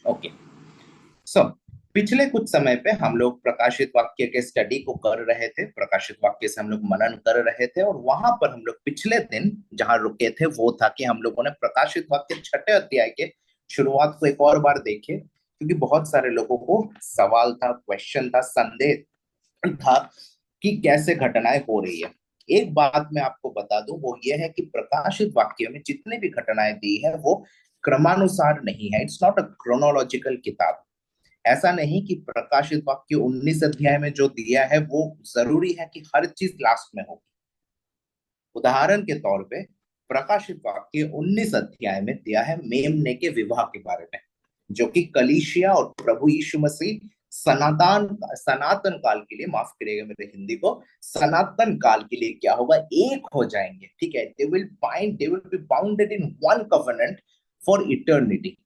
Okay. सो पिछले कुछ समय पे हम लोग प्रकाशित वाक्य के स्टडी को कर रहे थे, प्रकाशित वाक्य से हम लोग मनन कर रहे थे, और वहां पर हम लोग पिछले दिन जहां रुके थे वो था कि हम लोगों ने प्रकाशित वाक्य छठे अध्याय के शुरुआत को एक और बार देखे, क्योंकि बहुत सारे लोगों को सवाल था, क्वेश्चन था, संदेह था कि कैसे घटनाएं हो रही है। एक बात मैं आपको बता दूं, वो ये है कि प्रकाशित वाक्य में जितने भी घटनाएं दी है वो क्रमानुसार नहीं है। इट्स नॉट अ क्रोनोलॉजिकल किताब। ऐसा नहीं कि प्रकाशित वाक्य 19 अध्याय में जो दिया है वो जरूरी है कि हर चीज लास्ट में हो। उदाहरण के तौर पे प्रकाशित वाक्य 19 अध्याय में दिया है मेमने के विवाह के बारे में, जो कि कलीसिया और प्रभु यीशु मसीह सनातन सनातन काल के लिए, माफ करिएगा मेरे हिंदी को, सनातन काल के लिए क्या होगा, एक हो जाएंगे। ठीक है, they will be bounded in one covenant for eternity.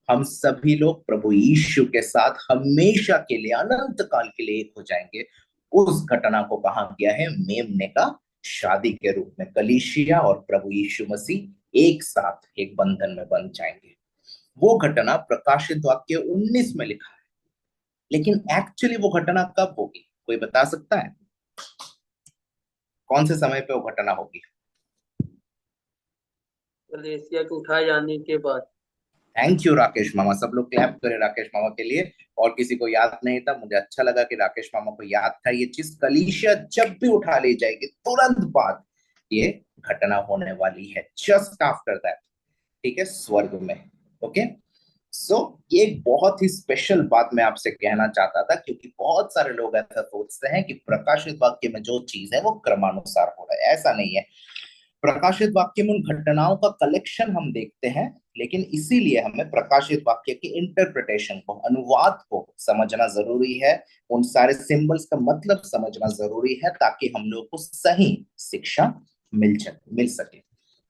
हम सभी लोग प्रभु यीशु के साथ हमेशा के लिए, अनंत काल के लिए एक हो जाएंगे। उस घटना को कहा गया है मेमने का शादी के रूप में। कलीसिया और प्रभु यीशु मसीह एक साथ एक बंधन में बंध जाएंगे। वो घटना प्रकाशित वाक्य 19 में लिखा है, लेकिन एक्चुअली वो घटना कब होगी, कोई बता सकता है? कौन से समय पे वो घटना होगी? कलेसिया के उठाए जाने के बाद। थैंक यू राकेश मामा, सब लोग क्लैप करें राकेश मामा के लिए। और किसी को याद नहीं था, मुझे अच्छा लगा कि राकेश मामा को याद था ये चीज। कलीसिया जब भी उठा ली जाएगी तुरंत बाद ये घटना होने वाली है, जस्ट आफ्टर दैट। ठीक है, स्वर्ग में। ओके। सो ये एक बहुत ही स्पेशल बात मैं आपसे कहना चाहता था, क्योंकि बहुत सारे लोग ऐसा सोचते हैं कि प्रकाशित वाक्य में जो चीज है वो क्रमानुसार हो रहा है। ऐसा नहीं है। प्रकाशित वाक्य में उन घटनाओं का कलेक्शन हम देखते हैं, लेकिन इसीलिए हमें प्रकाशित वाक्य की इंटरप्रिटेशन को, अनुवाद को समझना जरूरी है। उन सारे सिंबल्स का मतलब समझना जरूरी है, ताकि हम लोग को सही शिक्षा मिल सके।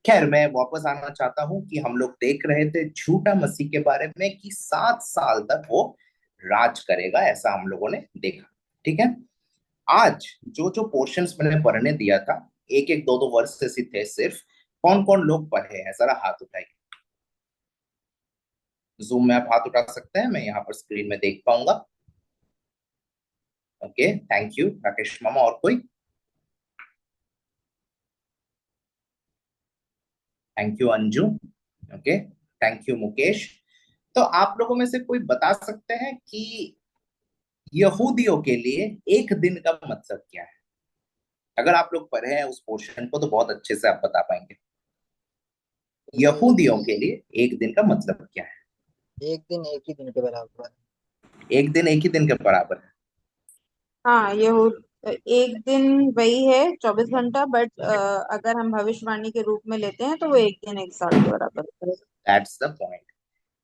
खैर, मैं वापस आना चाहता हूं कि हम लोग देख रहे थे झूठा मसीह के बारे में, कि 7 साल तक वो राज करेगा, ऐसा हम लोगों ने देखा। ठीक है। आज जो जो पोर्शंस मैंने पढ़ने दिया था, एक एक दो दो वर्ष से थे सिर्फ, कौन कौन लोग पढ़े हैं जरा हाथ उठाइए। जूम में आप हाथ उठा सकते हैं, मैं यहाँ पर स्क्रीन में देख पाऊंगा। ओके, थैंक यू राकेश मामा। और कोई? Thank you Anju. Okay, thank you Mukesh. तो आप लोगों में से कोई बता सकते हैं कि यहूदियों के लिए एक दिन का मतलब क्या है? अगर आप लोग पढ़े हैं उस पोर्शन को तो बहुत अच्छे से आप बता पाएंगे। यहूदियों के लिए एक दिन का मतलब क्या है? एक दिन एक ही दिन के बराबर। एक दिन एक ही दिन के बराबर है। हाँ, ये हो। एक दिन वही है 24 घंटा, बट अगर हम भविष्यवाणी के रूप में लेते हैं तो वो एक दिन एक साल के बराबर है। That's the point.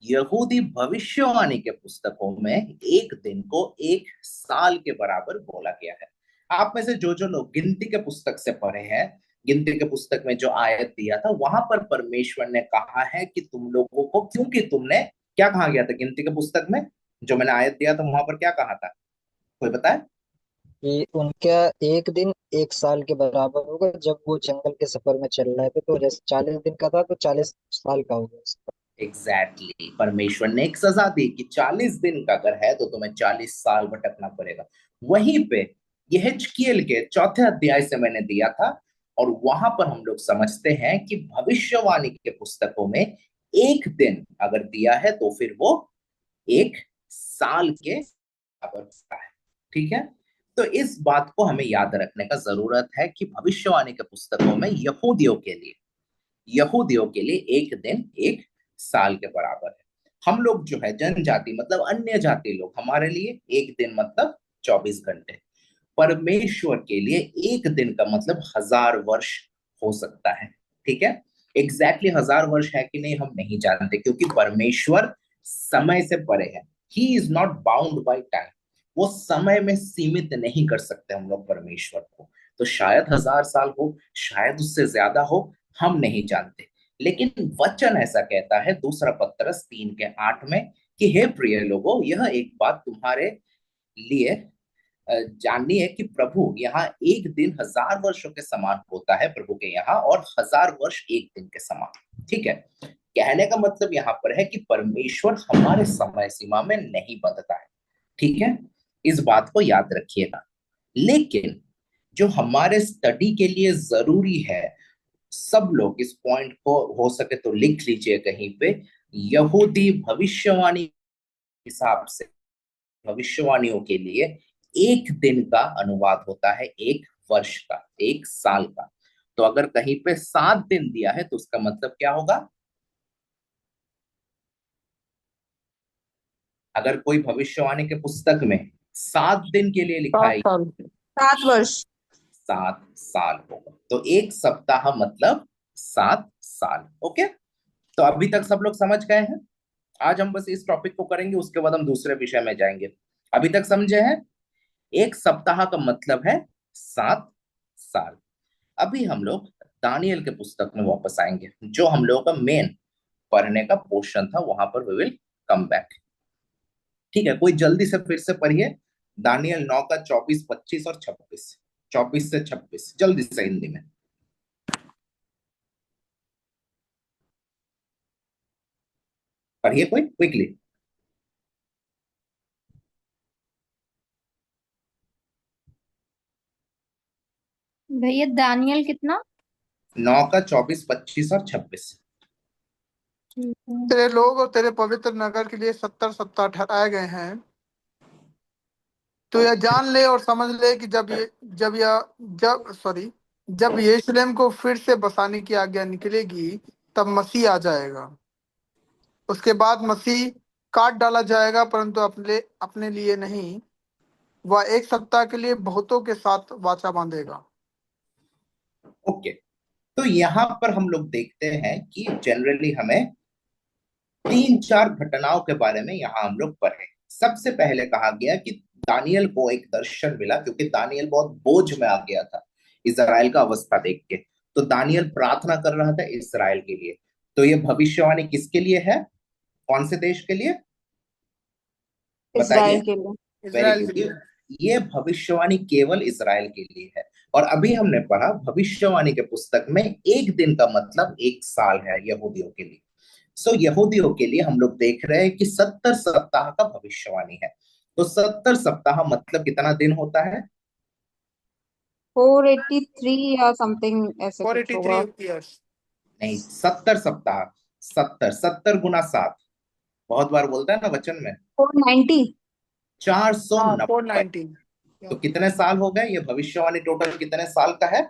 यहूदी भविष्यवाणी के पुस्तकों में एक दिन को एक साल के बराबर बोला गया है। आप में से जो जो लोग गिनती के पुस्तक से पढ़े हैं, गिनती के पुस्तक में जो आयत दिया था वहां पर परमेश्वर ने कहा है कि तुम लोगों को, क्योंकि तुमने, क्या कहा गया था गिनती के पुस्तक में? जो मैंने आयत दिया था वहां पर क्या कहा था, कोई बताए? कि उनका एक दिन एक साल के बराबर होगा। जब वो जंगल के सफर में चल रहे थे तो जैसे 40 दिन का था तो 40 साल का होगा उसका। Exactly exactly। परमेश्वर ने एक सजा दी कि 40 दिन का अगर है तो तुम्हें 40 साल भटकना पड़ेगा। वहीं पे यहेजकेल के चौथे अध्याय से मैंने दिया था, और वहां पर हम लोग समझते हैं कि भविष्यवाणी के पुस्तकों में एक दिन अगर दिया है तो फिर वो एक साल के बराबर होता है। ठीक है। तो इस बात को हमें याद रखने का जरूरत है कि भविष्यवाणी के पुस्तकों में यहूदियों के लिए एक दिन एक साल के बराबर है। हम लोग जो है जनजाति, मतलब अन्य जाति लोग, हमारे लिए एक दिन मतलब 24 घंटे। परमेश्वर के लिए एक दिन का मतलब 1000 वर्ष हो सकता है। ठीक है। एग्जैक्टली 1000 वर्ष है कि नहीं हम नहीं जानते, क्योंकि परमेश्वर समय से परे है। He is not bound by time. वो समय में सीमित नहीं कर सकते हम लोग परमेश्वर को। तो शायद 1000 साल हो, शायद उससे ज्यादा हो, हम नहीं जानते। लेकिन वचन ऐसा कहता है, दूसरा पत्रस 3:8 में, कि हे प्रिय लोगों, यह एक बात तुम्हारे लिए जाननी है कि प्रभु यहाँ एक दिन 1000 वर्षों के समान होता है प्रभु के यहाँ, और 1000 वर्ष एक दिन के समान। ठीक है। कहने का मतलब यहाँ पर है कि परमेश्वर हमारे समय सीमा में नहीं बंधता है, ठीक है, इस बात को याद रखिएगा। लेकिन जो हमारे स्टडी के लिए जरूरी है, सब लोग इस पॉइंट को हो सके तो लिख लीजिए कहीं पे। यहूदी भविष्यवाणी हिसाब से भविष्यवाणियों के लिए एक दिन का अनुवाद होता है एक वर्ष का, एक साल का। तो अगर कहीं पे 7 दिन दिया है तो उसका मतलब क्या होगा? अगर कोई भविष्यवाणी के पुस्तक में 7 दिन के लिए लिखा 7 है, साल 7 वर्ष। 7 साल होगा। तो एक सप्ताह मतलब 7 साल। ओके, तो अभी तक सब लोग समझ गए हैं? आज हम बस इस टॉपिक को करेंगे, उसके बाद हम दूसरे विषय में जाएंगे। अभी तक समझे हैं? एक सप्ताह का मतलब है 7 साल। अभी हम लोग दानियल के पुस्तक में वापस आएंगे, जो हम लोगों का मेन पढ़ने का पोर्शन था, वहां पर वी विल कम बैक। ठीक है, कोई जल्दी से फिर से पढ़िए दानियल 9 का 24, 25 और 26। 24 से 26 जल्दी से हिंदी में पढ़िए, कोई क्विकली। भैया दानियल कितना? 9 का 24, 25 और 26। ठीक है। तेरे लोग और तेरे पवित्र नगर के लिए 70 सप्ताह ठहराए गए हैं। तो यह जान ले और समझ ले कि जब यरूशलेम को फिर से बसाने की आज्ञा निकलेगी, तब मसीह आ जाएगा। उसके बाद मसीह काट डाला जाएगा, परंतु अपने अपने लिए नहीं। वह एक सप्ताह के लिए बहुतों के साथ वाचा बांधेगा। ओके, तो यहाँ पर हम लोग देखते हैं कि जनरली हमें 3-4 घटनाओं के बारे में यहाँ हम लोग पढ़े। सबसे पहले कहा गया कि दानियल को एक दर्शन मिला, क्योंकि दानियल बहुत बोझ में आ गया था इजराइल का अवस्था देख के। तो दानियल प्रार्थना कर रहा था इजराइल के लिए। तो ये भविष्यवाणी किसके लिए है? कौन से देश के लिए बताइए? इज़राइल के लिए। वेरी इजराइल के गुड। लिए। ये भविष्यवाणी केवल इजराइल के लिए है। और अभी हमने पढ़ा भविष्यवाणी के पुस्तक में एक दिन का मतलब एक साल है यहूदियों के लिए। सो यहूदियों के लिए हम लोग देख रहे हैं कि 70 सप्ताह का भविष्यवाणी है। तो 70 सप्ताह मतलब कितना दिन होता है? 483 या समथिंग ऐसे कुछ 483 होगा। ईयर्स। नहीं, 70 सप्ताह। 70, 70 गुना 7, बहुत बार बोलता है ना वचन में। 490। 490। 490। तो कितने साल हो गए? ये भविष्यवाणी टोटल कितने साल का है?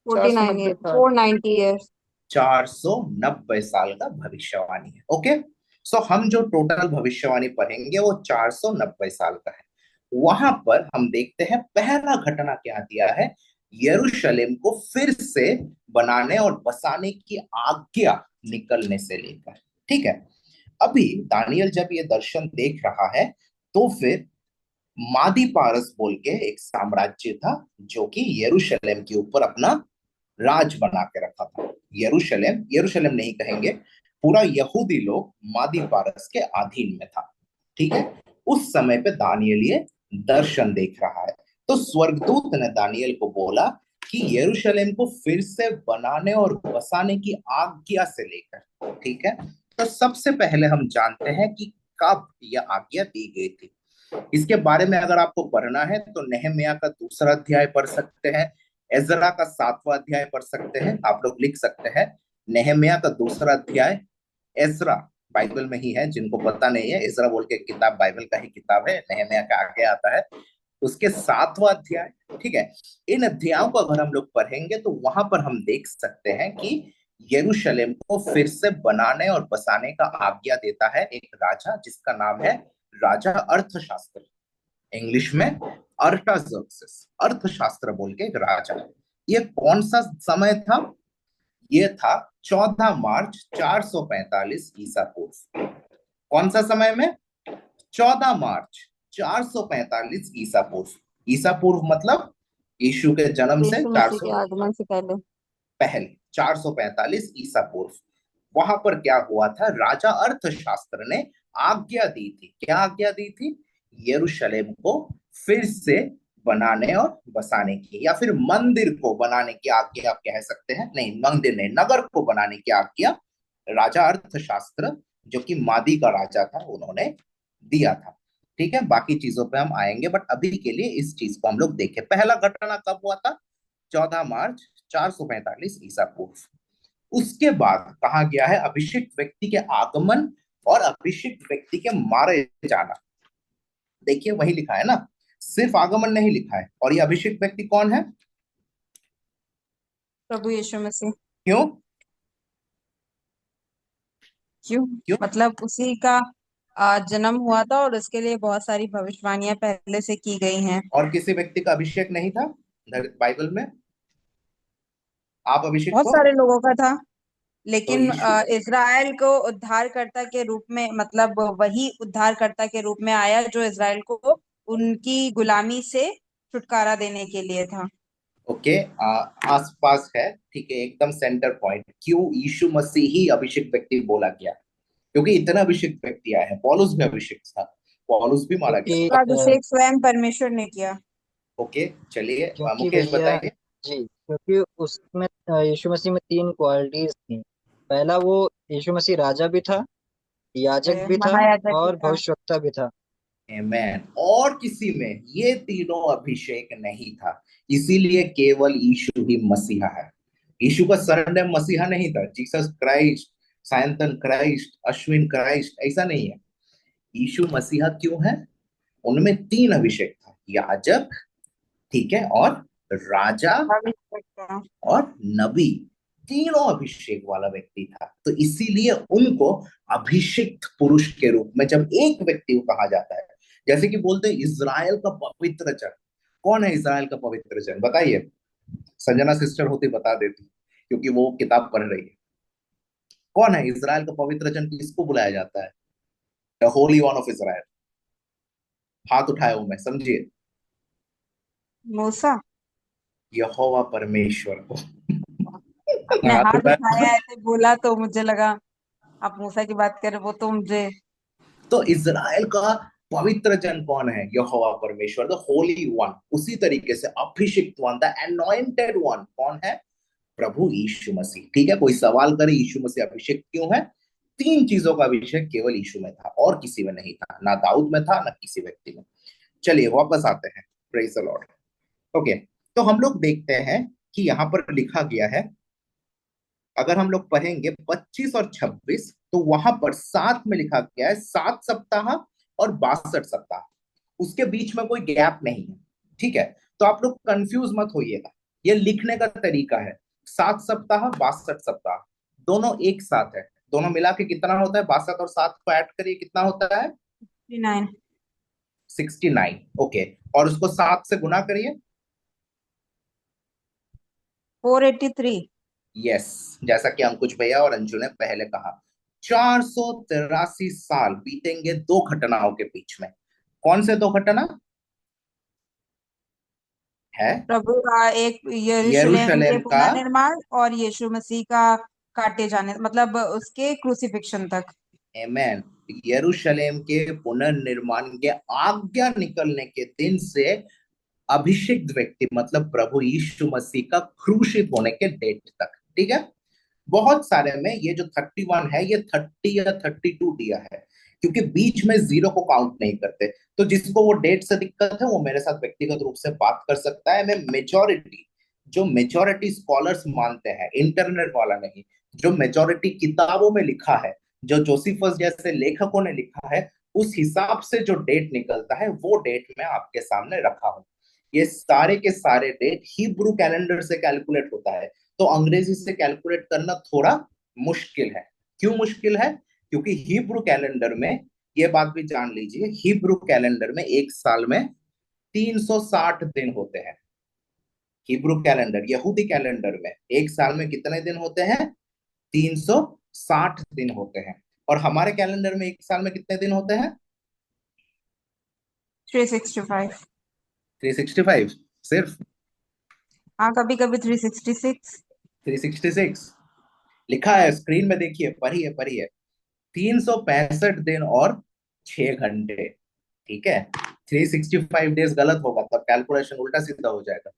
49 490 ईयर, साल। 490 ईयर्स। 490 साल का भविष्यवाणी है। ओके, सो हम जो टोटल भविष्यवाणी पढ़ेंगे वो 490 साल का है। वहां पर हम देखते हैं पहला घटना क्या दिया है, यरूशलेम को फिर से बनाने और बसाने की आज्ञा निकलने से लेकर। ठीक है, अभी दानियल जब ये दर्शन देख रहा है तो फिर मादी पारस बोल के एक साम्राज्य था, जो कि यरूशलेम के ऊपर अपना राज बना के रखा था। यरूशलेम, यरूशलेम नहीं कहेंगे, पूरा यहूदी लोग मादी पारस के अधीन में था। ठीक है, उस समय पे दानियल ये दर्शन देख रहा है। तो स्वर्गदूत ने दानियल को बोला कि यरूशलेम को फिर से बनाने और बसाने की आज्ञा से लेकर, ठीक है, तो सबसे पहले हम जानते हैं कि कब यह आज्ञा दी गई थी। इसके बारे में अगर आपको पढ़ना है तो नेहम्याह का 2 अध्याय पढ़ सकते हैं, एजरा का 7वां अध्याय पढ़ सकते हैं। आप लोग लिख सकते हैं नेहम्याह का 2 अध्याय, एजरा बाइबल में ही है, जिनको पता नहीं है, एजरा बोल के किताब बाइबल का ही किताब है, नेहम्याह का आगे आता है, उसके 7वां अध्याय। ठीक है, इन अध्यायों को अगर हम लोग पढ़ेंगे तो वहां पर हम देख सकते हैं कि यरूशलेम को फिर से बनाने और बसाने का आज्ञा देता है एक राजा, जिसका नाम है राजा अर्थशास्त्र, इंग्लिश में अर्थाजर्क्सिस, अर्थशास्त्र बोल के एक राजा है। ये कौन सा समय था? ये था 14 मार्च 445 ईसा पूर्व। कौन सा समय में? 14 मार्च 445 ईसा पूर्व। ईसा पूर्व मतलब यीशु के जन्म से यीशु मसीह 400 के आगमन से पहले। पहले, 445 ईसा पूर्व। वहां पर क्या हुआ था, राजा अर्थशास्त्र ने आज्ञा दी थी। क्या आज्ञा दी थी? यरूशलेम को फिर से बनाने और बसाने की, या फिर मंदिर को बनाने की आज्ञा आप कह सकते हैं। नहीं, मंदिर नहीं, नगर को बनाने की आज्ञा राजा अर्थशास्त्र, जो कि मादी का राजा था, उन्होंने दिया था। ठीक है, बाकी चीजों पे हम आएंगे, बट अभी के लिए इस चीज को हम लोग देखें। पहला घटना कब हुआ था? 14 मार्च 445 ईसा पूर्व। उसके बाद कहा गया है अभिषिक्त व्यक्ति के आगमन और अभिषिक्त व्यक्ति के मारे जाना। देखिए वही लिखा है ना, सिर्फ आगमन नहीं लिखा है। और ये अभिषिक्त व्यक्ति कौन है? प्रभु यीशु मसीह। क्यों? क्यों? क्यों? मतलब उसी का जन्म हुआ था और उसके लिए बहुत सारी भविष्यवाणियां पहले से की गई हैं। और किसी व्यक्ति का अभिषेक नहीं था बाइबल में? आप अभिषिक्त बहुत हो? सारे लोगों का था, तो लेकिन यीशु, इज़राइल को उद्धारकर्ता के रूप में, मतलब वही उद्धारकर्ता के रूप में आया जो इज़राइल को उनकी गुलामी से छुटकारा देने के लिए था। ओके, आसपास है, ठीक है, एकदम सेंटर पॉइंट। क्यों यीशु मसीह ही अभिषिक्त व्यक्ति बोला गया? क्योंकि इतना अभिषिक्त व्यक्ति आए हैं। पौलुस भी अभिषिक्त था, पौलुस भी मारा गया क्योंकि था। उसका अभिषेक स्वयं परमेश्वर ने किया। ओके, चलिए क्योंकि मुकेश भैया बताइए। जी, क्योंकि उसमें यीशु मसीह में तीन क्वालिटीज थी। पहला, वो यीशु मसीह राजा भी था, याजक भी था, महायाजक भी और था। भविष्यवक्ता भी था। आमेन। और किसी में ये तीनों अभिषेक नहीं था, इसीलिए केवल यीशु ही मसीहा है। यीशु का सरनेम मसीहा नहीं था, Jesus Christ, Sayantan Christ, Ashwin Christ, ऐसा नहीं है। यीशु मसीहा क्यों है? उनमें तीन अभिषेक था, याजक, ठीक है, और राजा भविष्यवक्ता। और नबी। तीनों अभिषेक वाला व्यक्ति था, तो इसीलिए उनको अभिषिक्त पुरुष के रूप में जब एक व्यक्ति को कहा जाता है, जैसे कि बोलते हैं इज़राइल का पवित्र जन। कौन है इज़राइल का पवित्र जन? बताइए। संजना सिस्टर होती बता देती, क्योंकि वो किताब पढ़ रही है। कौन है इज़राइल का पवित्र जन? किसको बुलाया जाता है? The Holi one of Israel. हाथ उठाए हो, मैं समझिए। मूसा। यहोवा परमेश्वर को। आपने हाथ हाथ उठाए। उठाया ऐसे बोला तो मुझे लगा आप मूसा की बात कर रहे, वो तो मुझे। तो इज़राइल का पवित्र जन कौन है? यहोवा परमेश्वर, द होली वन। उसी तरीके से अभिषिक्त वन, द अनॉइंटेड वन कौन है? प्रभु यीशु मसीह। ठीक है, कोई सवाल करे यीशु मसीह अभिषेक क्यों है? तीन चीजों का अभिषेक केवल यीशु में था, और किसी में नहीं था, ना दाऊद में था, ना किसी व्यक्ति में। चलिए वापस आते हैं। Praise the Lord. ओके, तो हम लोग देखते हैं कि यहाँ पर लिखा गया है, अगर हम लोग पढ़ेंगे 25 और 26, तो वहां पर 7 में लिखा गया है 7 सप्ताह और 62 सप्ताह। उसके बीच में कोई गैप नहीं है। ठीक है, तो आप लोग कंफ्यूज मत होइएगा, ये लिखने का तरीका है। 7 सप्ताह, 62 सप्ताह, दोनों एक साथ है। दोनों मिला के कितना होता है? 62 और 7 को ऐड करिए, कितना होता है? 69। 69। ओके, और उसको 7 से गुना करिए। 483। यस, जैसा कि अंकुश भैया और अंजू ने पहले कहा, 483 साल बीतेंगे दो घटनाओं के बीच में। कौन से दो घटना है? प्रभु का एक यरूशलेम के यरूशलेम का, पुनर्निर्माण और यीशु मसीह का काटे जाने, मतलब उसके क्रूसिफिक्शन तक। आमेन। यरूशलेम के पुनर्निर्माण के आज्ञा निकलने के दिन से अभिषिक्त व्यक्ति मतलब प्रभु यीशु मसीह का क्रूसित होने के डेट तक। ठीक है, बहुत सारे में ये जो 31 है, ये 30 या 32 दिया है, क्योंकि बीच में जीरो को काउंट नहीं करते। तो जिसको वो डेट से दिक्कत है, वो मेरे साथ व्यक्तिगत रूप से बात कर सकता है। मैं मेजोरिटी, जो मेजोरिटी स्कॉलर्स मानते हैं, इंटरनेट वाला नहीं, जो मेजोरिटी किताबों में लिखा है, जो जोसिफस जैसे लेखकों ने लिखा है, उस हिसाब से जो डेट निकलता है, वो डेट मैं आपके सामने रखा हूं। ये सारे के सारे डेट हिब्रू कैलेंडर से कैलकुलेट होता है, तो अंग्रेजी से कैलकुलेट करना थोड़ा मुश्किल है। क्यों मुश्किल है? क्योंकि हिब्रू कैलेंडर में, ये बात भी जान लीजिए, हिब्रू कैलेंडर में एक साल में 360 दिन होते हैं। हिब्रू कैलेंडर, यहूदी कैलेंडर में एक साल में कितने दिन होते हैं? 360 दिन होते हैं। और हमारे कैलेंडर में एक साल में कितने दिन होते हैं? 365। 365 सिर्फ? हाँ, कभी कभी 366। 366 लिखा है स्क्रीन में, देखिए, पढ़िए पढ़िए। 365 दिन और 6 घंटे। ठीक है, 365 डेज गलत होगा, तब कैलकुलेशन उल्टा सीधा हो जाएगा।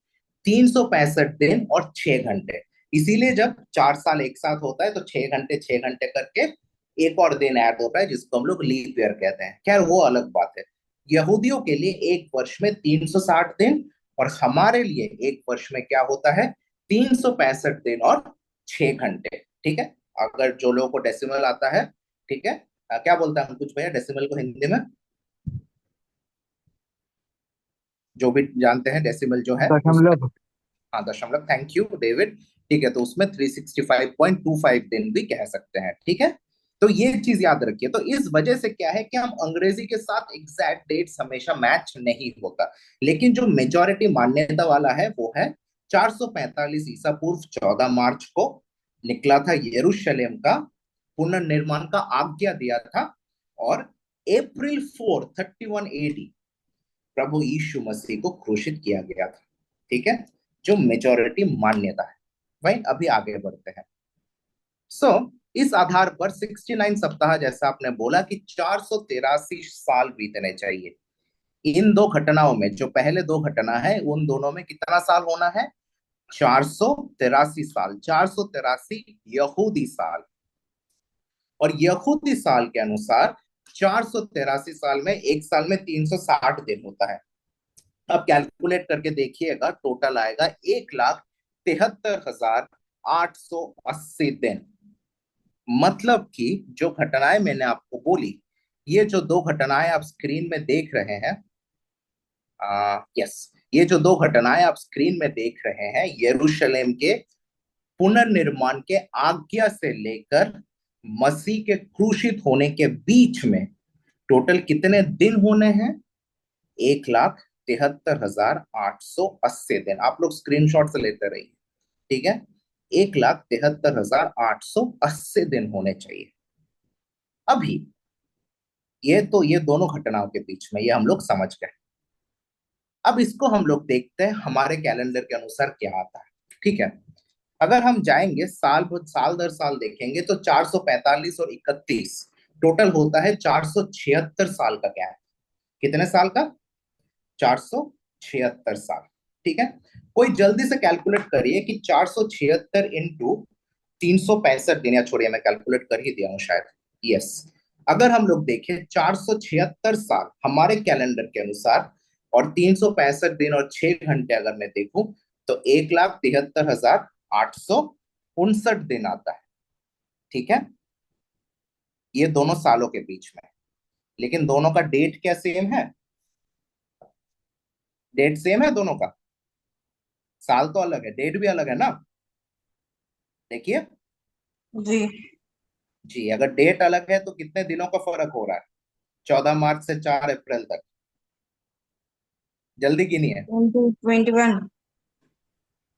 365 दिन और 6 घंटे, इसीलिए जब 4 साल एक साथ होता है तो 6 घंटे 6 घंटे करके एक और दिन ऐड होता है, जिसको हम लोग लीप ईयर कहते हैं। खैर वो अलग बात है। यहूदियों के लिए एक वर्ष में 360 दिन, और हमारे लिए एक वर्ष में क्या होता है, 365 दिन और 6 घंटे। ठीक है। अगर जो लोगों को डेसिमल आता है, ठीक है, क्या बोलता है कुछ भैया डेसिमल को हिंदी में, जो भी जानते हैं डेसिमल जो है उसमें, दशमलव। हाँ दशमलव, थैंक यू डेविड। ठीक है, तो उसमें 365.25 दिन भी कह सकते हैं। ठीक है, तो ये चीज याद रखिए। तो इस वजह से क्या है कि हम अंग्रेजी के साथ एग्जैक्ट डेट्स हमेशा मैच नहीं होता, लेकिन जो मेजोरिटी मान्यता वाला है वो है 445 ईसा पूर्व 14 मार्च को निकला था यरूशलेम का पुनर्निर्माण का आज्ञा दिया था, और April 4 31 AD प्रभु यीशु मसीह को क्रूशित किया गया था। ठीक है, जो मेजोरिटी मान्यता है। भाई अभी आगे बढ़ते हैं। इस आधार पर 69 सप्ताह, जैसा आपने बोला कि 483 साल बीतने चाहिए। इन दो घटनाओं में, जो पहले दो घटना है उन दोनों में कितना साल होना है, 483 साल, 483 यहूदी साल। और यहूदी साल के अनुसार 483 साल में एक साल में 360 दिन होता है। अब कैलकुलेट करके देखिएगा, टोटल आएगा 1,73,880 दिन। मतलब कि जो घटनाएं मैंने आपको बोली, ये जो दो घटनाएं आप स्क्रीन में देख रहे हैं, यस, ये जो दो घटनाएं आप स्क्रीन में देख रहे हैं, यरूशलेम के पुनर्निर्माण के आज्ञा से लेकर मसीह के क्रूशित होने के बीच में टोटल कितने दिन होने हैं, 1,73,880 दिन। आप लोग स्क्रीनशॉट से लेते रहिए। ठीक है, 1,73,880 दिन होने चाहिए। अभी ये दोनों घटनाओं के बीच में, ये हम लोग समझ गए। अब इसको हम लोग देखते हैं हमारे कैलेंडर के अनुसार क्या आता है। ठीक है, अगर हम जाएंगे साल दर साल देखेंगे तो 445 और 31 टोटल होता है 476 साल का गैप। कितने साल का, 476 साल। ठीक है, कोई जल्दी से कैलकुलेट करिए कि 476 इंटू 365 दिन, या छोड़िए मैं कैलकुलेट कर ही दिया हूं शायद, यस। अगर हम लोग देखें 476 साल हमारे कैलेंडर के अनुसार, और 365 दिन और 6 घंटे अगर मैं देखूं, तो 1,73,859 दिन आता है। ठीक है, ये दोनों सालों के बीच में, लेकिन दोनों का डेट क्या सेम है, डेट सेम है दोनों का, साल तो अलग है, डेट भी अलग है ना। देखिए जी। जी, अगर डेट अलग है तो कितने दिनों का फर्क हो रहा है, 14 मार्च से 4 अप्रैल तक, जल्दी गिनिए। 21।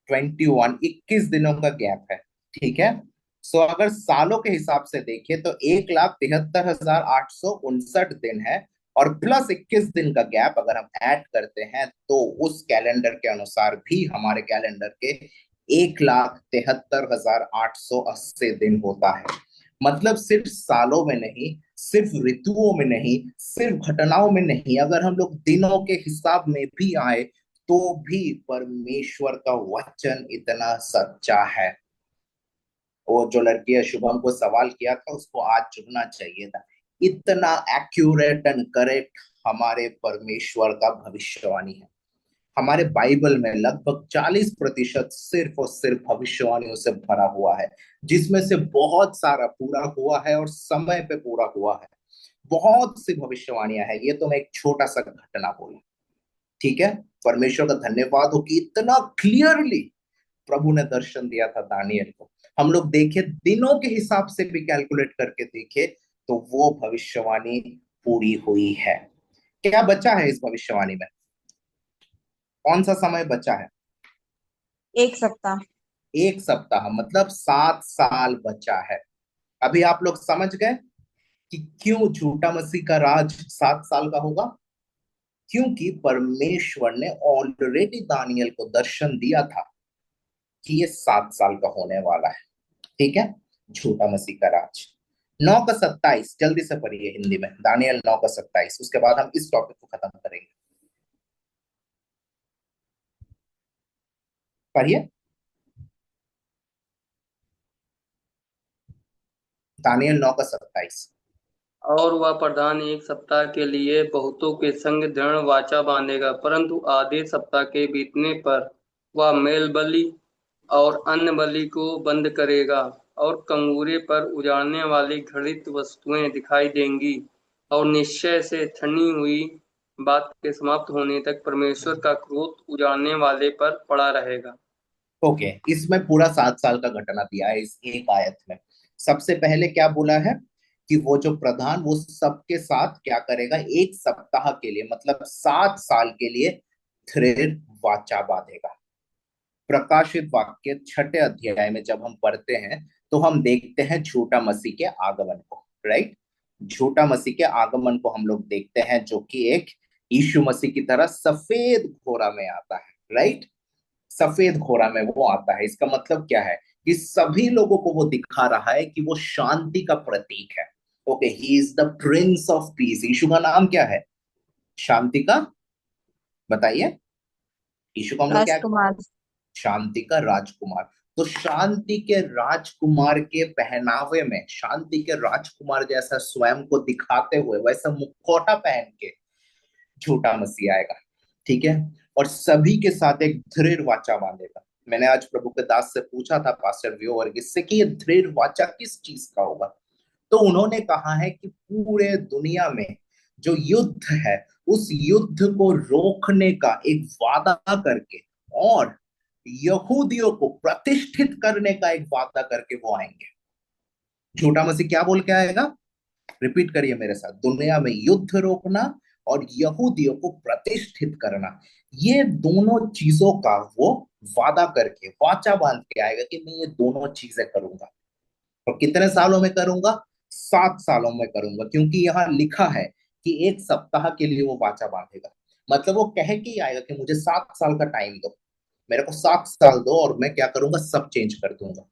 21, 21 दिनों का गैप है। ठीक है, अगर सालों के हिसाब से देखिए तो 1,73,859 दिन है, और प्लस 21 दिन का गैप अगर हम ऐड करते हैं तो उस कैलेंडर के अनुसार भी हमारे कैलेंडर के 1,73,880 दिन होता है। मतलब सिर्फ सालों में नहीं, सिर्फ ऋतुओं में नहीं, सिर्फ घटनाओं में नहीं, अगर हम लोग दिनों के हिसाब में भी आए तो भी परमेश्वर का वचन इतना सच्चा है। वो जो लड़की है शुभम को सवाल किया था, उसको आज चुनना चाहिए था। इतना एक्यूरेट एंड करेक्ट हमारे परमेश्वर का भविष्यवाणी है। हमारे बाइबल में लगभग 40% सिर्फ और सिर्फ भविष्यवाणियों से भरा हुआ है, जिसमें से बहुत सारा पूरा हुआ है और समय पे पूरा हुआ है। बहुत सी भविष्यवाणियां हैं, ये तो मैं एक छोटा सा घटना बोला। ठीक है, परमेश्वर का धन्यवाद हो कि इतना क्लियरली प्रभु ने दर्शन दिया था दानियल को। हम लोग देखे दिनों के हिसाब से भी कैलकुलेट करके देखे तो वो भविष्यवाणी पूरी हुई है। क्या बचा है इस भविष्यवाणी में, कौन सा समय बचा है, 1 सप्ताह। 1 सप्ताह, मतलब 7 साल बचा है। अभी आप लोग समझ गए कि क्यों झूठा मसीह का राज 7 साल का होगा, क्योंकि परमेश्वर ने ऑलरेडी दानियल को दर्शन दिया था कि ये 7 साल का होने वाला है। ठीक है, झूठा मसीह का राज। 9 का 27 जल्दी से पढ़िए हिंदी में, दानियल 9 का 27, उसके बाद हम इस टॉपिक को खत्म करेंगे। पढ़िए। दानियल 9:27। और वह प्रधान 1 सप्ताह के लिए बहुतों के संग दृढ़ वाचा बांधेगा, परंतु आधे सप्ताह के बीतने पर वह मेल बलि और अन्न बलि को बंद करेगा, और कंगूरे पर उजाड़ने वाली घृत वस्तुएं दिखाई देंगी, और निश्चय से ठनी हुई बात के समाप्त होने तक परमेश्वर का क्रोध उजाड़ने वाले पर पड़ा रहेगा। ओके, इसमें पूरा 7 साल का घटना दिया है इस एक आयत में। सबसे पहले क्या बोला है कि वो जो प्रधान वो सबके साथ क्या करेगा, 1 सप्ताह के लिए मतलब 7 साल के लिए दृढ़ वाचा बांधेगा। प्रकाशित वाक्य 6 अध्याय में जब हम पढ़ते हैं तो हम देखते हैं झूठा मसीह के आगमन को, राइट। झूठा मसीह के आगमन को हम लोग देखते हैं, जो कि एक यीशु मसीह की तरह सफेद घोड़ा में आता है, राइट। सफेद घोड़ा में वो आता है। इसका मतलब क्या है कि सभी लोगों को वो दिखा रहा है कि वो शांति का प्रतीक है। Okay, he is the prince of peace. यीशु का नाम क्या है? शांति का, बताइए। यीशु को हम लोग क्या, राजकुमार। शांति का राजकुमार। तो शांति के राजकुमार के पहनावे में, शांति के राजकुमार जैसा स्वयं को दिखाते हुए वैसा मुखौटा पहन के झूठा मसीह आएगा, ठीक है। और सभी के साथ एक दृढ़ वाचा बांधेगा। मैंने आज प्रभु के दास से पूछा था, पास्टर वियो वर्गीस से, कि ये दृढ़ वाचा किस चीज का होगा। तो उन्होंने कहा है कि पूरे दुनिया में जो युद्ध है उस युद्ध को रोकने का एक वादा करके और यहूदियों को प्रतिष्ठित करने का एक वादा करके वो आएंगे। झूठा मसीह क्या बोल के आएगा? रिपीट करिए मेरे साथ। दुनिया में युद्ध रोकना और यहूदियों को प्रतिष्ठित करना, ये दोनों चीजों का वो वादा करके वाचा बांध के आएगा कि मैं ये दोनों चीजें करूंगा। और कितने सालों में करूंगा? 7 सालों में करूंगा, क्योंकि यहाँ लिखा है कि 1 सप्ताह के लिए वो वाचा बांधेगा। मतलब वो कह के ही आएगा कि मुझे 7 साल का टाइम दो, मेरे को 7 साल दो और मैं क्या करूंगा, सब चेंज कर दूंगा।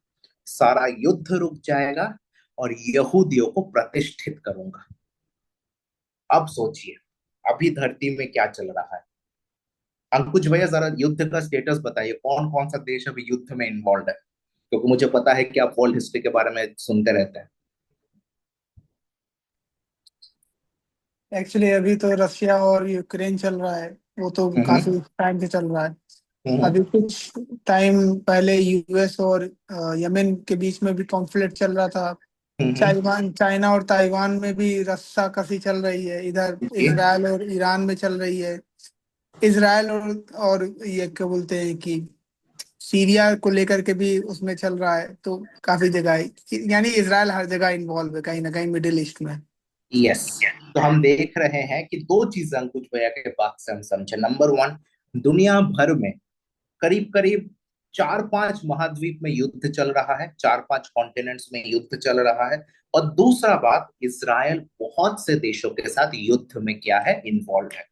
सारा युद्ध रुक जाएगा और यहूदियों को प्रतिष्ठित करूंगा। अब सोचिए अभी धरती में क्या चल रहा है। अंकुश भैया जरा युद्ध का स्टेटस बताइए, कौन कौन सा देश अभी युद्ध में इन्वॉल्व है, क्योंकि मुझे पता है कि आप वर्ल्ड हिस्ट्री के बारे में सुनते रहते हैं। एक्चुअली अभी तो रशिया और यूक्रेन चल रहा है, वो तो हम्म काफी टाइम से चल रहा है। हम्म अभी कुछ टाइम पहले यूएस और यमन के बीच में भी कॉन्फ्लिक्ट चल रहा था। हम्म, चाइना और ताइवान में भी रस्सा कसी चल रही है। इधर जी इजराइल और ईरान में चल रही है। इजराइल और ये क्या बोलते हैं कि सीरिया को लेकर के भी उसमें चल रहा है। तो काफी जगह है, यानी इजराइल हर जगह इन्वॉल्व है कहीं ना कहीं मिडिल ईस्ट में। यस। तो हम देख रहे हैं कि दो चीजें अंकुश भैया के बात से हम समझे। नंबर वन, दुनिया भर में करीब करीब 4-5 महाद्वीप में युद्ध चल रहा है, 4-5 कॉन्टिनेंट्स में युद्ध चल रहा है। और दूसरा बात, इसराइल बहुत से देशों के साथ युद्ध में क्या है, इन्वॉल्व है।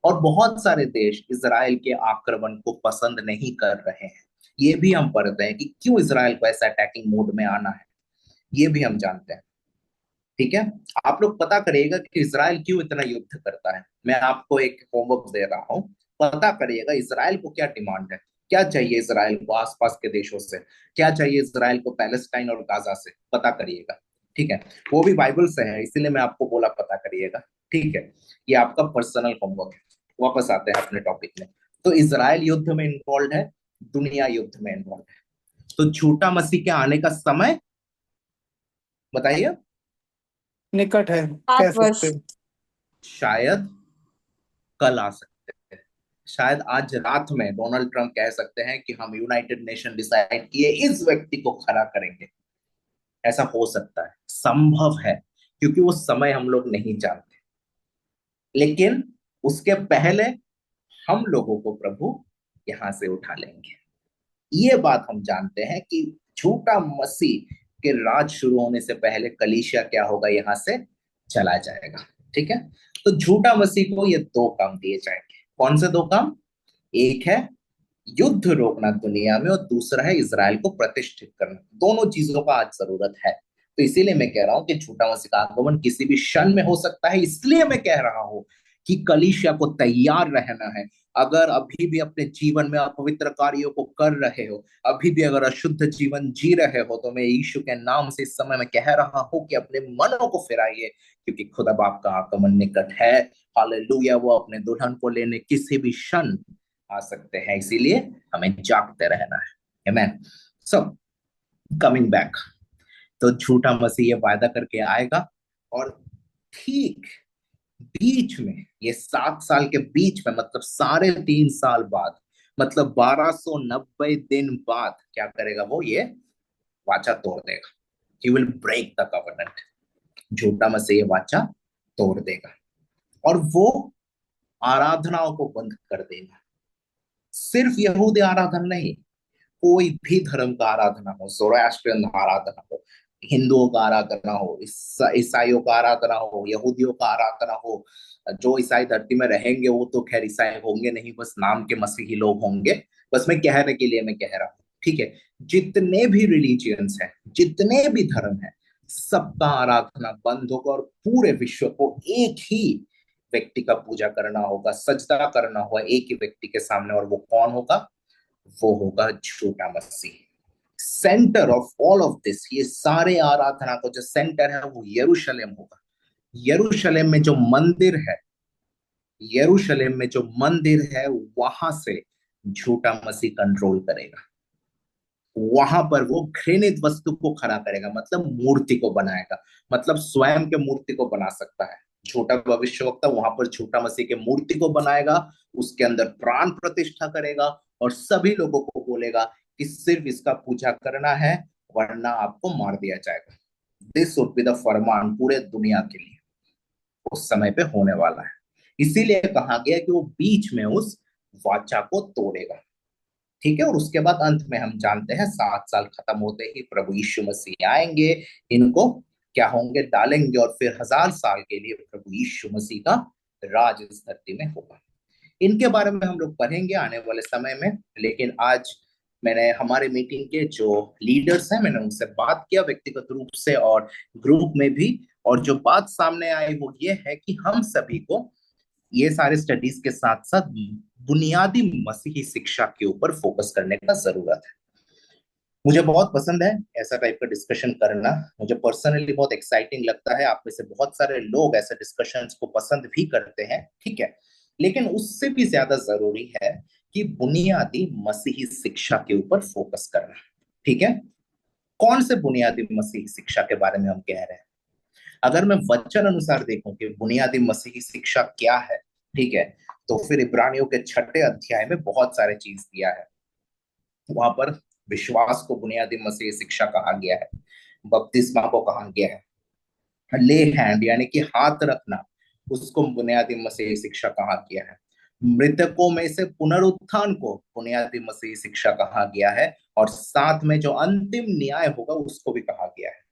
और बहुत सारे देश इसराइल के आक्रमण को पसंद नहीं कर रहे हैं। ये भी हम पढ़ते हैं कि क्यों इसराइल को ऐसा अटैकिंग मोड में आना है, ये भी हम जानते हैं, ठीक है। आप लोग पता करिएगा कि इसराइल क्यों इतना युद्ध करता है। मैं आपको एक होमवर्क दे रहा हूँ, पता करिएगा इसराइल को क्या डिमांड है, क्या चाहिए इसराइल को आसपास के देशों से, क्या चाहिए इसराइल को पैलेस्टाइन और गाजा से, पता करिएगा, ठीक है। वो भी बाइबल से है, इसीलिए मैं आपको बोला पता करिएगा, ठीक है। ये आपका पर्सनल होमवर्क है। वापस आते हैं अपने टॉपिक में। तो इसराइल युद्ध में इन्वॉल्व है, दुनिया युद्ध में इन्वॉल्व है। तो झूठा मसीह के आने का समय बताइए। निकट है कह 7 वर्ष। सकते हो। शायद कल आ सकते हैं, शायद आज रात में डोनाल्ड ट्रंप कह सकते हैं कि हम यूनाइटेड नेशन डिसाइड किए इस व्यक्ति को खड़ा करेंगे। ऐसा हो सकता है, संभव है, क्योंकि वो समय हम लोग नहीं जानते। लेकिन उसके पहले हम लोगों को प्रभु यहां से उठा लेंगे। ये बात हम जानते हैं कि झूठा मसीह के राज शुरू होने से पहले कलीसिया क्या होगा, यहां से चला जाएगा, ठीक है। तो झूठा मसीह को ये दो काम दिए जाएंगे। कौन से दो काम? एक है युद्ध रोकना दुनिया में और दूसरा है इसराइल को प्रतिष्ठित करना। दोनों चीजों का आज जरूरत है। तो इसीलिए मैं कह रहा हूं कि झूठा मसीह का आगमन किसी भी क्षण में हो सकता है। इसलिए मैं कह रहा हूं कि कलीसिया को तैयार रहना है। अगर अभी भी अपने जीवन में अपवित्र कार्यों को कर रहे हो, अभी भी अगर अशुद्ध जीवन जी रहे हो, तो मैं यीशु के नाम से इस समय में कह रहा हूं कि अपने मनों को फिराइए, क्योंकि खुदा बाप का आगमन निकट है। हालेलुया। वो अपने दुल्हन को लेने किसी भी क्षण आ सकते हैं, इसीलिए हमें जागते रहना है। आमेन। सो कमिंग बैक, तो झूठा मसीह ये वायदा करके आएगा, और ठीक बीच में, ये 7 साल के बीच में, मतलब 3.5 साल बाद, मतलब 1290 दिन बाद क्या करेगा वो? ये वाचा तोड़ देगा। He will break the covenant. झूठा मसीह ये वाचा तोड़ देगा, और वो आराधनाओं को बंद कर देगा। सिर्फ यहूदी आराधना नहीं, कोई भी धर्म का आराधना हो, ज़ोरास्ट्रियन आराधना हो, हिंदुओं का आराधना हो, ईसाइयों का आराधना हो, यहूदियों का आराधना हो। जो ईसाई धरती में रहेंगे वो तो खैर ईसाई होंगे नहीं, बस नाम के मसीही लोग होंगे। बस मैं कहने के लिए मैं कह रहा हूँ, ठीक है। जितने भी रिलीजियंस हैं, जितने भी धर्म हैं, सबका आराधना बंद होगा, और पूरे विश्व को एक ही व्यक्ति का पूजा करना होगा, सजदा करना होगा एक ही व्यक्ति के सामने, और वो कौन होगा? वो होगा झूठा मसीह। Centre of all of this, ये सारे आराधना का जो सेंटर है वो यरूशलेम होगा। यरूशलेम में जो मंदिर है, यरूशलेम में जो मंदिर है, वहां से झूठा मसीह कंट्रोल करेगा। वहां पर वो घृणित वस्तु को खड़ा करेगा, मतलब मूर्ति को बनाएगा, मतलब स्वयं के मूर्ति को बना सकता है। झूठा भविष्यवक्ता वहां पर झूठा मसीह के मूर्ति को बनाएगा, उसके अंदर प्राण प्रतिष्ठा करेगा, और सभी लोगों को बोलेगा कि सिर्फ इसका पूजा करना है, वरना आपको मार दिया जाएगा। दिस वुड बी द फरमान पूरे दुनिया के लिए उस समय पे होने वाला है। इसीलिए कहा गया कि वो बीच में उस वाचा को तोड़ेगा, ठीक है। और उसके बाद अंत में हम जानते हैं 7 साल खत्म होते ही प्रभु यीशु मसीह आएंगे, इनको क्या होंगे? डालेंगे, और फिर 1000 साल के लिए प्रभु यीशु मसीह का राज इस धरती में होगा। इनके बारे में हम लोग पढ़ेंगे आने वाले समय में, लेकिन आज मैंने हमारे मीटिंग के जो लीडर्स हैं, मैंने उनसे बात किया व्यक्तिगत रूप से और ग्रुप में भी, और जो बात सामने आई वो ये है कि हम सभी को ये सारे स्टडीज के साथ साथ बुनियादी मसीही शिक्षा के ऊपर फोकस करने का जरूरत है। मुझे बहुत पसंद है ऐसा टाइप का डिस्कशन करना, मुझे पर्सनली बहुत एक्साइटिंग लगता है। आप में से बहुत सारे लोग ऐसे डिस्कशंस को पसंद भी करते हैं, ठीक है। लेकिन उससे भी ज्यादा जरूरी है कि बुनियादी मसीही शिक्षा के ऊपर फोकस करना, ठीक है। कौन से बुनियादी मसीही शिक्षा के बारे में हम कह रहे हैं? अगर मैं वचन अनुसार देखूं कि बुनियादी मसीही शिक्षा क्या है, ठीक है, तो फिर इब्रानियों के 6 अध्याय में बहुत सारे चीज दिया है। वहां पर विश्वास को बुनियादी मसीही शिक्षा कहा गया है, बपतिस्मा को कहा गया है, ले हैंड यानी कि हाथ रखना, उसको बुनियादी मसीही शिक्षा कहा गया है, मृतकों में से पुनरुत्थान को बुनियादी मसीही शिक्षा कहा गया है, और साथ में जो अंतिम न्याय होगा उसको भी कहा गया है।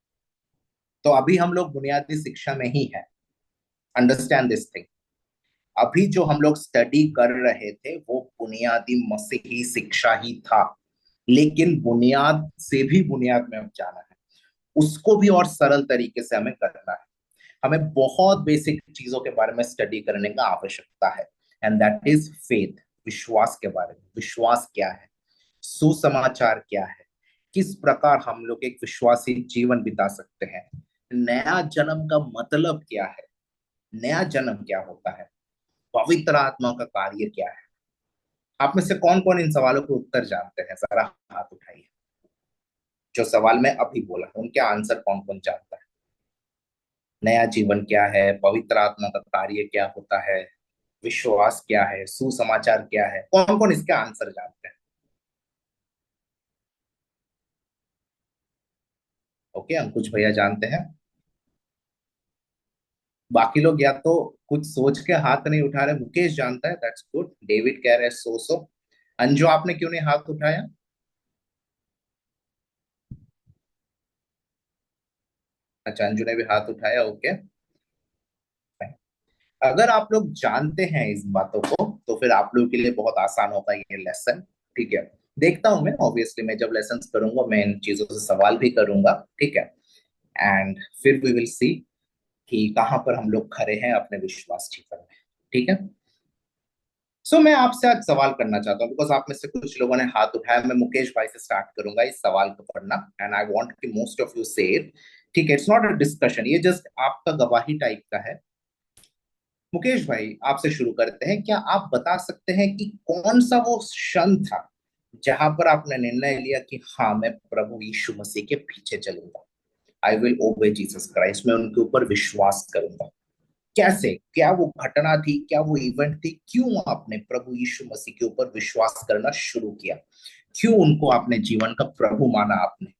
तो अभी हम लोग बुनियादी शिक्षा में ही है। Understand this thing. अभी जो हम लोग स्टडी कर रहे थे वो बुनियादी मसीही शिक्षा ही था, लेकिन बुनियाद से भी बुनियाद में अब जाना है, उसको भी और सरल तरीके से हमें करना है। हमें बहुत बेसिक चीजों के बारे में स्टडी करने का आवश्यकता है, एंड दैट इज फेथ। विश्वास के बारे में, विश्वास क्या है, सुसमाचार क्या है, किस प्रकार हम लोग एक विश्वासी जीवन बिता सकते हैं, नया जन्म का मतलब क्या है, नया जन्म क्या होता है, पवित्र आत्मा का कार्य क्या है। आप में से कौन कौन इन सवालों के उत्तर जानते हैं? जरा हाथ उठाइए। जो सवाल मैं अभी बोला उनके आंसर कौन कौन जानता है? नया जीवन क्या है, पवित्र आत्मा का कार्य क्या होता है, विश्वास क्या है, सुसमाचार क्या है, कौन कौन इसके आंसर जानते हैं? ओके, अंकुश भैया जानते हैं। बाकी लोग या तो कुछ सोच के हाथ नहीं उठा रहे। मुकेश जानता है, दैट्स गुड। डेविड कह रहे हैं सो। अंजू आपने क्यों नहीं हाथ उठाया? अच्छा, अंजू ने भी हाथ उठाया, ओके। अगर आप लोग जानते हैं इस बातों को तो फिर आप लोगों के लिए बहुत आसान होगा ये लेसन, ठीक है। देखता हूं मैं, ऑब्वियसली मैं जब लेसन करूंगा मैं इन चीजों से सवाल भी करूंगा, ठीक है। एंड फिर वी विल सी कि कहां पर हम लोग खड़े हैं अपने विश्वास जीवन में, ठीक है। मैं आपसे आज सवाल करना चाहता हूँ, बिकॉज आप में से कुछ लोगों ने हाथ उठाया। मैं मुकेश भाई से स्टार्ट करूंगा इस सवाल को पढ़ना, एंड आई वांट कि मोस्ट ऑफ यू से इट। ठीक है, इट्स नॉट अ डिस्कशन, ये जस्ट आपका गवाही टाइप का है। मुकेश भाई, आपसे शुरू करते हैं। क्या आप बता सकते हैं कि कौन सा वो क्षण था जहां पर आपने निर्णय लिया कि हाँ, मैं प्रभु यीशु मसीह के पीछे चलूंगा, आई विल ओबे जीसस क्राइस्ट, मैं उनके ऊपर विश्वास करूंगा? कैसे, क्या वो घटना थी, क्या वो इवेंट थी, क्यों आपने प्रभु यीशु मसीह के ऊपर विश्वास करना शुरू किया? क्यों उनको आपने जीवन का प्रभु माना आपने?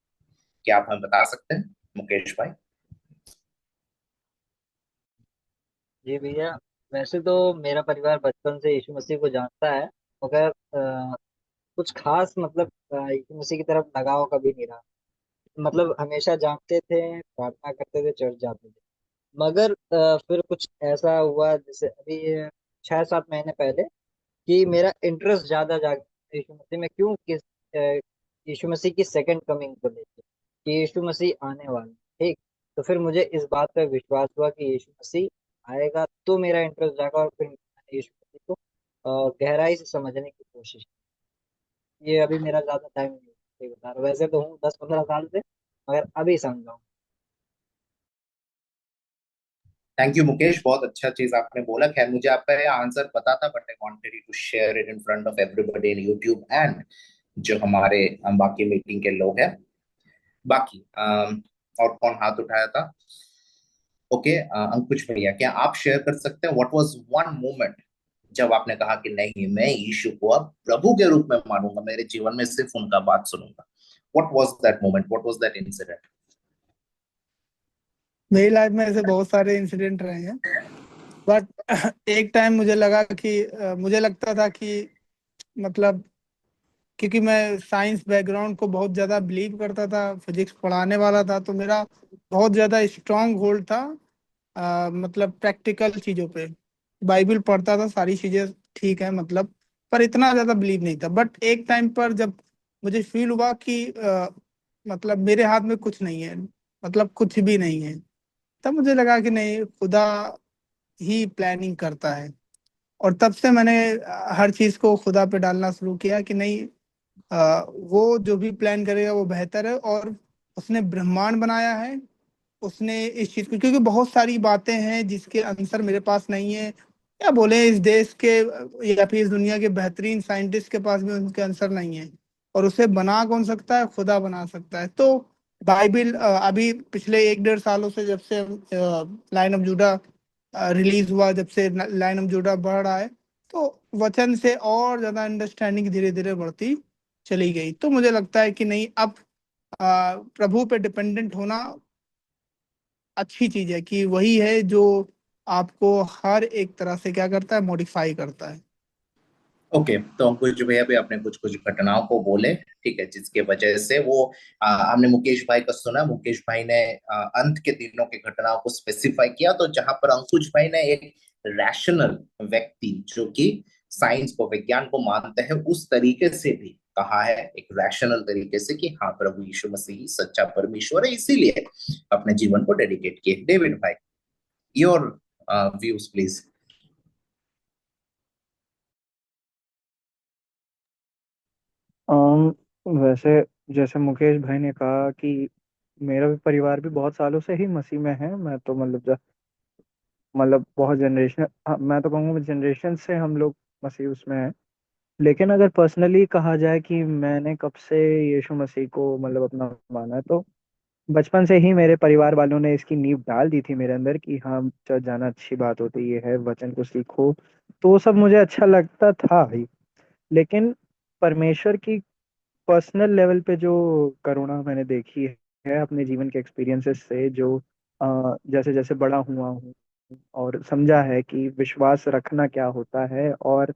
क्या आप हमें बता सकते हैं मुकेश भाई? जी भैया, वैसे तो मेरा परिवार बचपन से यीशु मसीह को जानता है, मगर कुछ खास मतलब यीशु मसीह की तरफ लगाव कभी नहीं रहा। मतलब हमेशा जानते थे, प्रार्थना करते थे, चर्च जाते थे। मगर फिर कुछ ऐसा हुआ, जैसे अभी 6-7 महीने पहले, कि मेरा इंटरेस्ट ज्यादा जाग यीशु मसीह में। क्यों? यीशु मसीह की सेकंड कमिंग को लेकर, कि यीशु मसीह आने वाला है, ठीक। तो फिर मुझे इस बात पर विश्वास हुआ कि यीशु मसीह आएगा, तो मेरा इंटरेस्ट जागा और फिर मैंने यीशु मसीह को गहराई से समझने की कोशिश की। ये अभी मेरा ज्यादा टाइम नहीं है, सही बता रहा हूँ। वैसे तो हूँ 10-15 साल से, मगर अभी समझा हूँ। थैंक यू मुकेश, बहुत अच्छा चीज आपने बोला। खैर, मुझे आपका ये आंसर पता था, but I wanted to share it in front of everybody in YouTube and जो हमारे बाकी मीटिंग के लोग हैं। बाकी और कौन हाथ उठाया था? ओके, अंकुश भैया, क्या आप शेयर कर सकते हैं व्हाट वाज वन मोमेंट जब आपने कहा कि नहीं, मैं यीशु को अब प्रभु के रूप में मानूंगा, मेरे जीवन में सिर्फ उनका बात सुनूंगा? What was that moment, what was that incident? मेरी लाइफ में ऐसे बहुत सारे इंसिडेंट रहे हैं, बट एक टाइम मुझे लगा कि मुझे लगता था कि मतलब, क्योंकि मैं साइंस बैकग्राउंड को बहुत ज़्यादा बिलीव करता था, फिजिक्स पढ़ाने वाला था, तो मेरा बहुत ज़्यादा स्ट्रांग होल्ड था मतलब प्रैक्टिकल चीज़ों पे। बाइबल पढ़ता था, सारी चीज़ें ठीक है मतलब, पर इतना ज़्यादा बिलीव नहीं था। बट एक टाइम पर जब मुझे फील हुआ कि मतलब मेरे हाथ में कुछ नहीं है, मतलब कुछ भी नहीं है, तब मुझे लगा कि नहीं, खुदा ही प्लानिंग करता है। और तब से मैंने हर चीज़ को खुदा पे डालना शुरू किया कि नहीं, वो जो भी प्लान करेगा वो बेहतर है। और उसने ब्रह्मांड बनाया है, उसने इस चीज को, क्योंकि बहुत सारी बातें हैं जिसके आंसर मेरे पास नहीं है, या बोले इस देश के या फिर इस दुनिया के बेहतरीन साइंटिस्ट के पास भी उनके आंसर नहीं है। और उसे बना कौन सकता है? खुदा बना सकता है। तो बाइबल अभी पिछले 1-1.5 सालों से, जब से लाइन ऑफ जूडा रिलीज हुआ, जब से लाइन ऑफ जूडा बढ़ रहा है, तो वचन से और ज्यादा अंडरस्टैंडिंग धीरे धीरे बढ़ती चली गई। तो मुझे लगता है कि नहीं, अब प्रभु पे डिपेंडेंट होना अच्छी चीज है, कि वही है जो आपको हर एक तरह से क्या करता है, मॉडिफाई करता है। ओके, तो अंकुश भैया भी आपने कुछ कुछ घटनाओं को बोले, ठीक है, जिसके वजह से वो हमने मुकेश भाई का सुना। मुकेश भाई ने अंत के दिनों की घटनाओं को स्पेसिफाई किया, तो जहां पर अंकुश भाई ने एक रैशनल व्यक्ति जो कि साइंस को, विज्ञान को मानते हैं, उस तरीके से भी कहा है, एक रैशनल तरीके से, कि हाँ, प्रभु यीशु मसीह ही सच्चा परमेश्वर है, इसीलिए अपने जीवन को डेडिकेट किए। डेविड भाई, योर व्यूज प्लीज। अम, वैसे जैसे मुकेश भाई ने कहा कि मेरा भी परिवार भी बहुत सालों से ही मसीह में है। मैं तो मतलब बहुत जनरेशन, मैं तो कहूँगा जनरेशन से हम लोग मसीह उसमें हैं। लेकिन अगर पर्सनली कहा जाए कि मैंने कब से यीशु मसीह को मतलब अपना माना है, तो बचपन से ही मेरे परिवार वालों ने इसकी नींव डाल दी थी मेरे अंदर कि हाँ, चर्च जाना अच्छी बात होती है, वचन को सीखो। तो वो सब मुझे अच्छा लगता था ही। लेकिन परमेश्वर की पर्सनल लेवल पे जो करुणा मैंने देखी है अपने जीवन के एक्सपीरियंसेस से, जो जैसे जैसे बड़ा हुआ हूँ और समझा है कि विश्वास रखना क्या होता है और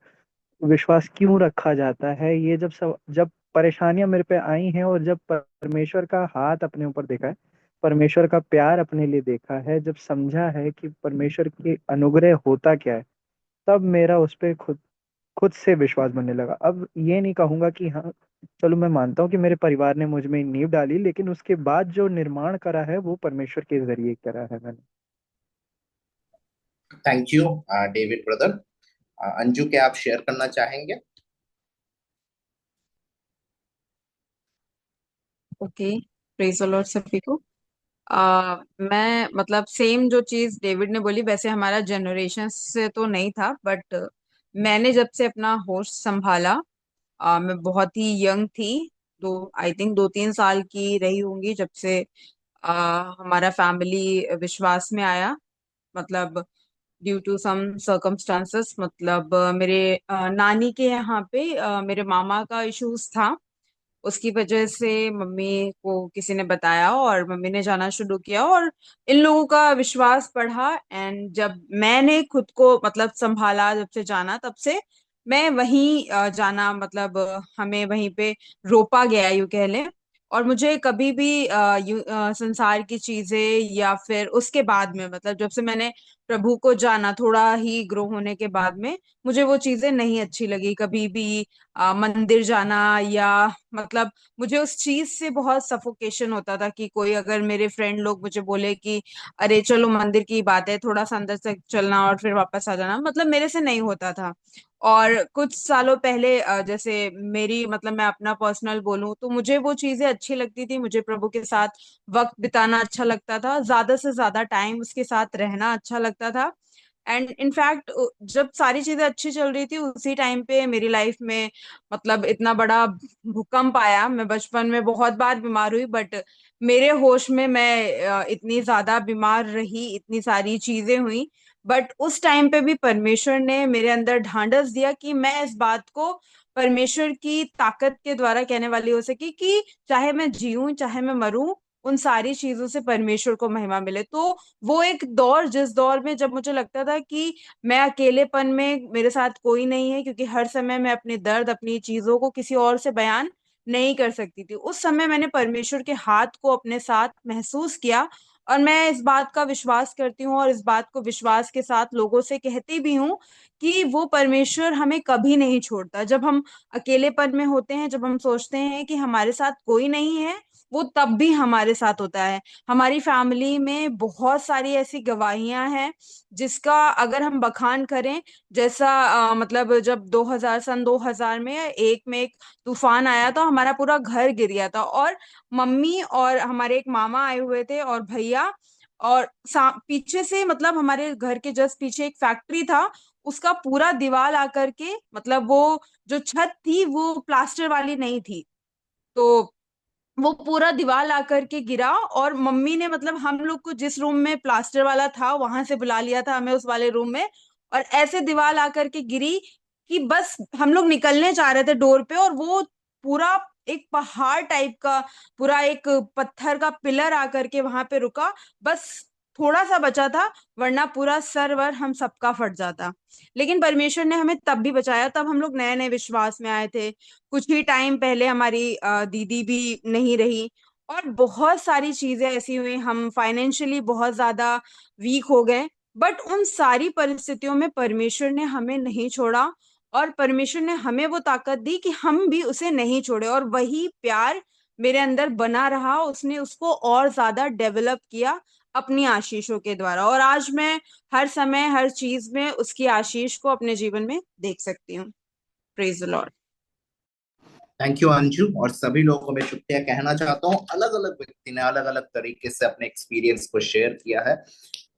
विश्वास क्यों रखा जाता है, ये जब परेशानियां मेरे पे आई हैं और जब परमेश्वर का हाथ अपने ऊपर देखा है, परमेश्वर का प्यार अपने लिए देखा है, जब समझा है कि परमेश्वर की अनुग्रह होता क्या है, तब मेरा उस पे खुद खुद से विश्वास बनने लगा। अब ये नहीं कहूंगा कि हाँ, चलो मैं मानता हूँ कि मेरे परिवार ने मुझ में नींव डाली, लेकिन उसके बाद जो निर्माण करा है वो परमेश्वर के जरिए करा है मैंने। Thank you David brother. Anju, क्या आप शेयर करना चाहेंगे? ओके, प्रेज द लॉर्ड सभी को। मैं मतलब सेम जो चीज डेविड ने बोली, वैसे हमारा जनरेशन से तो नहीं था, बट मैंने जब से अपना होश संभाला, मैं बहुत ही यंग थी, आई थिंक 2-3 साल की रही होंगी जब से हमारा फैमिली विश्वास में आया। मतलब ड्यू टू सम सर्कमस्टांसेस, मतलब मेरे नानी के यहाँ पे मेरे मामा का इश्यूज था। उसकी वजह से मम्मी को किसी ने बताया और मम्मी ने जाना शुरू किया, और इन लोगों का विश्वास बढ़ा। एंड जब मैंने खुद को मतलब संभाला, जब से जाना, तब से मैं वहीं जाना, मतलब हमें वहीं पे रोपा गया, यूं कह लें। और मुझे कभी भी संसार की चीजें, या फिर उसके बाद में, मतलब जब से मैंने प्रभु को जाना, थोड़ा ही ग्रो होने के बाद में, मुझे वो चीजें नहीं अच्छी लगी कभी भी। मंदिर जाना, या मतलब मुझे उस चीज से बहुत सफोकेशन होता था कि कोई अगर मेरे फ्रेंड लोग मुझे बोले कि अरे चलो मंदिर की बात है, थोड़ा सा अंदर से चलना और फिर वापस आ जाना, मतलब मेरे से नहीं होता था। और कुछ सालों पहले जैसे मेरी, मतलब मैं अपना पर्सनल बोलूं तो मुझे वो चीजें अच्छी लगती थी, मुझे प्रभु के साथ वक्त बिताना अच्छा लगता था, ज्यादा से ज्यादा टाइम उसके साथ रहना अच्छा लगता था। एंड इनफैक्ट जब सारी चीजें अच्छी चल रही थी, उसी टाइम पे मेरी लाइफ में मतलब इतना बड़ा भूकंप आया। मैं बचपन में बहुत बार बीमार हुई, बट मेरे होश में मैं इतनी ज्यादा बीमार रही, इतनी सारी चीजें हुई, बट उस टाइम पे भी परमेश्वर ने मेरे अंदर ढांढस दिया कि मैं इस बात को परमेश्वर की ताकत के द्वारा कहने वाली हो सकी कि चाहे मैं जीऊं चाहे मैं मरूं, उन सारी चीजों से परमेश्वर को महिमा मिले। तो वो एक दौर, जिस दौर में जब मुझे लगता था कि मैं अकेलेपन में, मेरे साथ कोई नहीं है, क्योंकि हर समय मैं अपने दर्द, अपनी चीजों को किसी और से बयान नहीं कर सकती थी, उस समय मैंने परमेश्वर के हाथ को अपने साथ महसूस किया। और मैं इस बात का विश्वास करती हूँ, और इस बात को विश्वास के साथ लोगों से कहती भी हूँ कि वो परमेश्वर हमें कभी नहीं छोड़ता। जब हम अकेलेपन में होते हैं, जब हम सोचते हैं कि हमारे साथ कोई नहीं है, वो तब भी हमारे साथ होता है। हमारी फैमिली में बहुत सारी ऐसी गवाहियां हैं जिसका अगर हम बखान करें, जैसा मतलब जब 2000 में एक तूफान आया था, हमारा पूरा घर गिर गया था, और मम्मी और हमारे एक मामा आए हुए थे और भैया, और पीछे से, मतलब हमारे घर के जस्ट पीछे एक फैक्ट्री था, उसका पूरा दीवार आकर के, मतलब वो जो छत थी वो प्लास्टर वाली नहीं थी, तो वो पूरा दीवार आकर के गिरा, और मम्मी ने, मतलब हम लोग को जिस रूम में प्लास्टर वाला था वहां से बुला लिया था हमें उस वाले रूम में, और ऐसे दीवार आकर के गिरी कि बस हम लोग निकलने जा रहे थे डोर पे, और वो पूरा एक पहाड़ टाइप का, पूरा एक पत्थर का पिलर आकर के वहां पे रुका। बस थोड़ा सा बचा था, वरना पूरा सर वर हम सबका फट जाता। लेकिन परमेश्वर ने हमें तब भी बचाया, तब हम लोग नए नए विश्वास में आए थे। कुछ ही टाइम पहले हमारी दीदी भी नहीं रही, और बहुत सारी चीजें ऐसी हुई, हम फाइनेंशियली बहुत ज्यादा वीक हो गए। बट उन सारी परिस्थितियों में परमेश्वर ने हमें नहीं छोड़ा, और परमेश्वर ने हमें वो ताकत दी कि हम भी उसे नहीं छोड़े, और वही प्यार मेरे अंदर बना रहा, उसने उसको और ज्यादा डेवलप किया अपनी आशीषों के द्वारा, और आज मैं हर समय हर चीज में उसकी आशीष को अपने जीवन में देख सकती हूँ। Praise the Lord. Thank you Anju, और सभी लोगों को मैं शुक्रिया कहना चाहता हूँ। अलग अलग व्यक्ति ने अलग अलग तरीके से अपने एक्सपीरियंस को शेयर किया है।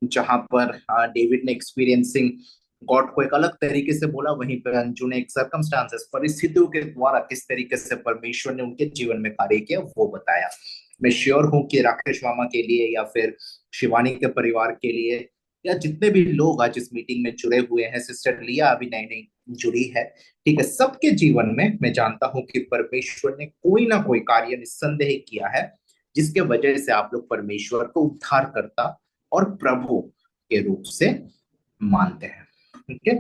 जहां पर डेविड ने एक्सपीरियंसिंग गॉड को एक अलग तरीके से बोला, वहीं पर अंजू ने एक सर्कमस्टांसेस, परिस्थितियों के द्वारा किस तरीके से परमेश्वर ने उनके जीवन में कार्य किया वो बताया। मैं श्योर हूं कि राकेश मामा के लिए, या फिर शिवानी के परिवार के लिए, या जितने भी लोग आज इस मीटिंग में जुड़े हुए हैं, सिस्टर लिया अभी नई नई जुड़ी है, ठीक है, सबके जीवन में मैं जानता हूं कि परमेश्वर ने कोई ना कोई कार्य निस्संदेह किया है, जिसके वजह से आप लोग परमेश्वर को उद्धारकर्ता और प्रभु के रूप से मानते हैं। ठीक है,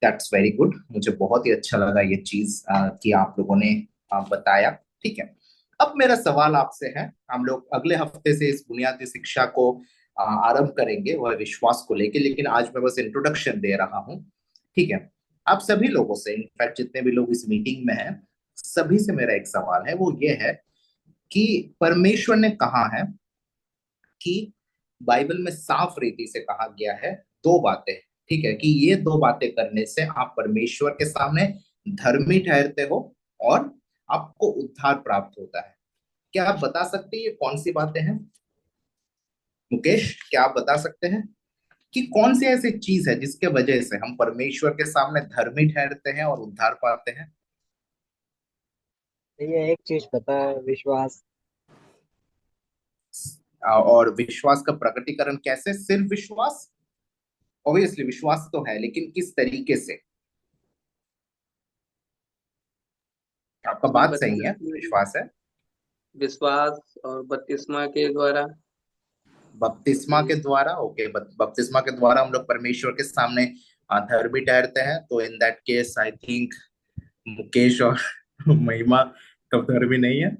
दैट्स वेरी गुड। मुझे बहुत ही अच्छा लगा ये चीज कि आप लोगों ने बताया। ठीक है, अब मेरा सवाल आपसे है, हम लोग अगले हफ्ते से इस बुनियादी शिक्षा को आरंभ करेंगे, वह विश्वास को लेके, लेकिन आज मैं बस इंट्रोडक्शन दे रहा हूँ। ठीक है, आप सभी लोगों से, इनफैक्ट जितने भी लोग इस मीटिंग में हैं, सभी से मेरा एक सवाल है, वो ये है कि परमेश्वर ने कहा है कि बाइबल में साफ रीति से कहा गया है दो बातें, ठीक है, कि ये दो बातें करने से आप परमेश्वर के सामने धर्मी ठहरते हो और आपको उद्धार प्राप्त होता है। क्या आप बता सकते हैं ये कौन सी बातें हैं? मुकेश, क्या आप बता सकते हैं कि कौन सी ऐसी चीज है जिसके वजह से हम परमेश्वर के सामने धर्मी ठहरते हैं और उद्धार पाते हैं? ये एक चीज पता है, विश्वास। और विश्वास का प्रकटीकरण कैसे? सिर्फ विश्वास? ऑब्वियसली विश्वास तो है, लेकिन किस तरीके से? आपका आपने बात सही बताया है, कि विश्वास है। विश्वास और बपतिस्मा के द्वारा। बपतिस्मा के द्वारा, ओके, बपतिस्मा के द्वारा हम लोग परमेश्वर के सामने धर्मी ठहरते हैं। तो in that case I think Mukesh और महिमा कब धर्मी नहीं है।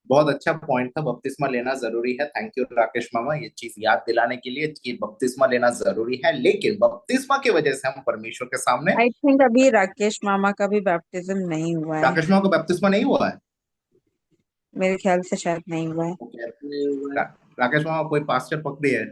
बहुत अच्छा पॉइंट था, बपतिस्मा लेना जरूरी है। थैंक यू राकेश मामा, ये चीज याद दिलाने के लिए कि बपतिस्मा लेना जरूरी है। लेकिन बपतिस्मा की वजह से हम परमेश्वर के सामने। आई थिंक अभी राकेश मामा का भी बैप्टिज्म नहीं हुआ है। राकेश मामा को बपतिस्मा नहीं हुआ है? मेरे ख्याल से शायद नहीं हुआ है। ओके। नहीं हुआ है। राकेश मामा, कोई पास्टर पकड़ी है?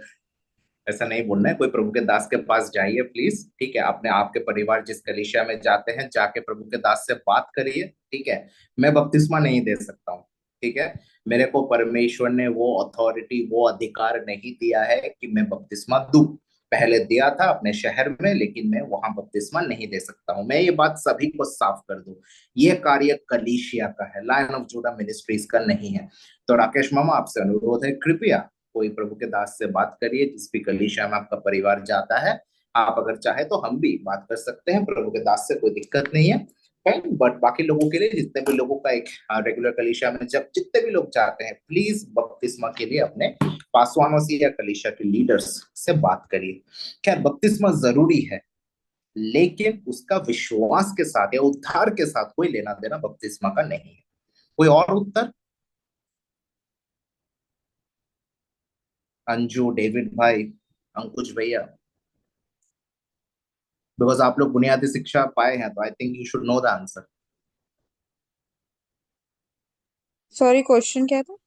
ऐसा नहीं बोलना है, कोई प्रभु के दास के पास जाइए प्लीज, ठीक है? अपने आपके परिवार जिस कलीसिया में जाते हैं, जाके प्रभु के दास से बात करिए, ठीक है? मैं बपतिस्मा नहीं दे सकता हूँ, ठीक है? मेरे को परमेश्वर ने वो अथॉरिटी, वो अधिकार नहीं दिया है कि मैं बपतिस्मा दूं। पहले दिया था अपने शहर में, लेकिन मैं वहां बपतिस्मा नहीं दे सकता हूँ। मैं ये बात सभी को साफ कर दूं, ये कार्य कलीसिया का है, लायन ऑफ जूडा मिनिस्ट्रीज का नहीं है। तो राकेश मामा, आपसे अनुरोध है, कृपया कोई प्रभु के दास से बात करिए जिस भी कलीसिया में आपका परिवार जाता है। आप अगर चाहे तो हम भी बात कर सकते हैं प्रभु के दास से, कोई दिक्कत नहीं है। बट बाकी लोगों के लिए, जितने भी लोगों का एक रेगुलर कलीसिया में जब जितने भी लोग जाते हैं, प्लीज बपतिस्मा के लिए अपने पासवानों से या कलीसिया के लीडर्स से बात करिए। खैर, बपतिस्मा जरूरी है, लेकिन उसका विश्वास के साथ या उद्धार के साथ कोई लेना देना बपतिस्मा का नहीं है। कोई और उत्तर? अंजू, डेविड भाई, अंकुश भैया, बिकॉज आप लोग बुनियादी शिक्षा पाए हैं, तो I think you should know the answer. Sorry, question क्या था?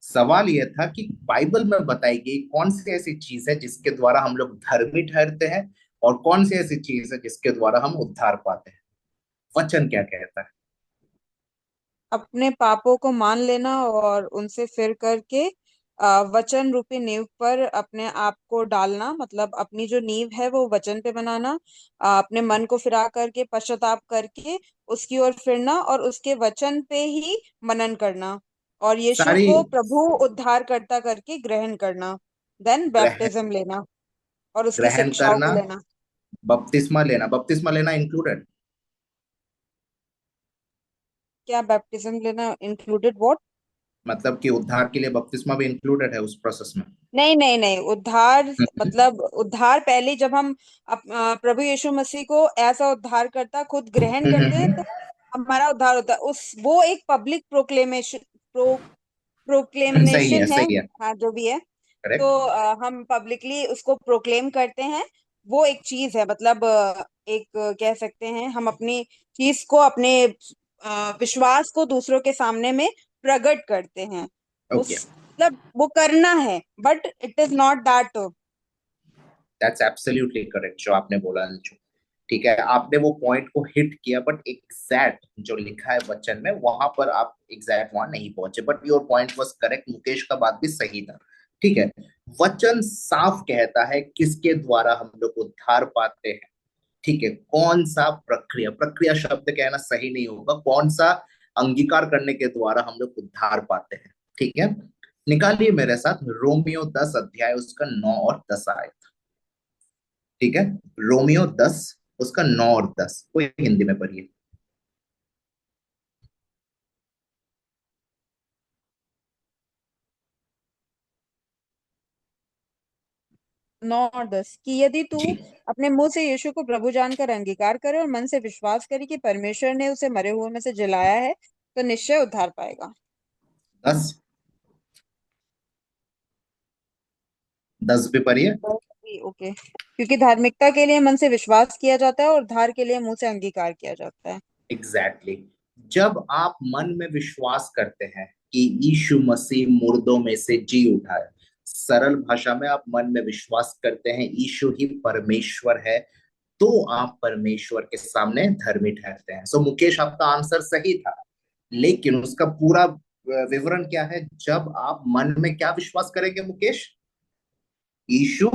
सवाल यह था कि बाइबल में बताई गई कौन सी ऐसी चीज है जिसके द्वारा हम लोग धर्मी ठहरते हैं, और कौन सी ऐसी चीज है जिसके द्वारा हम उद्धार पाते हैं? वचन क्या कहता है? अपने पापों को मान लेना और उनसे फिर करके वचन रूपी नींव पर अपने आप को डालना, मतलब अपनी जो नींव है वो वचन पे बनाना, अपने मन को फिरा करके पश्चाताप करके उसकी ओर फिरना और उसके वचन पे ही मनन करना और यीशु सारी को प्रभु उद्धारकर्ता करके ग्रहण करना, देन ग्रहण बैप्टिज्म लेना और उसकी ग्रहण शिक्षाओं करना, को लेना। बपतिस्मा लेना इंक्लूडेड? क्या बैप्टिज्म लेना इंक्लूडेड व्हाट? मतलब कि उद्धार के लिए बपतिस्मा भी इंक्लूडेड है उस प्रोसेस में? नहीं नहीं नहीं, उद्धार हम्म, मतलब उद्धार पहले जब हम प्रभु यीशु मसीह को ऐसा उद्धार करता खुद ग्रहण करते हैं तो हम्म। हमारा उद्धार होता है। उस वो एक पब्लिक सही है, प्रोक्लेमेशन है। सही है। हाँ, जो भी है। तो करेक्ट। हम पब्लिकली उसको प्रोक्लेम करते हैं। वो एक चीज है, मतलब एक कह सकते हैं हम अपनी चीज को, अपने विश्वास को दूसरों के सामने में प्रकट करते हैं। ओके, उस मतलब वो करना है, but it is not that. That's absolutely correct जो आपने बोला अंशु। ठीक है, आपने वो पॉइंट को हिट किया, बट एग्जैक्ट जो लिखा है वचन में वहां पर आप एग्जैक्ट वहां नहीं पहुंचे, but your point was correct. Mukesh का बात भी सही था, ठीक है? वचन साफ कहता है किसके द्वारा हम लोग उद्धार पाते हैं, ठीक है? कौन सा प्रक्रिया, प्रक्रिया शब्द कहना सही नहीं होगा, कौन सा अंगीकार करने के द्वारा हम लोग उद्धार पाते हैं, ठीक है? निकालिए मेरे साथ रोमियो 10 अध्याय उसका 9 और 10 आयत, ठीक है? रोमियो 10 उसका 9 और 10, कोई हिंदी में पढ़िए। 9 और 10 कि यदि तू जी। अपने मुंह से यीशु को प्रभु जानकर अंगीकार करे और मन से विश्वास करे कि परमेश्वर ने उसे मरे हुए में से जिलाया है, तो निश्चय उद्धार पाएगा। 10, 10 भी पढ़िए। ओके, क्योंकि धार्मिकता के लिए मन से विश्वास किया जाता है और उद्धार के लिए मुंह से अंगीकार किया जाता है। Exactly exactly. जब आप मन में विश्वास करते हैं कि यीशु मसीह मुर्दों में से जी उठा है, सरल भाषा में आप मन में विश्वास करते हैं यीशु ही परमेश्वर है, तो आप परमेश्वर के सामने धर्मी ठहरते हैं। सो मुकेश, आपका आंसर सही था, लेकिन उसका पूरा विवरण क्या है? जब आप मन में क्या विश्वास करेंगे मुकेश? यीशु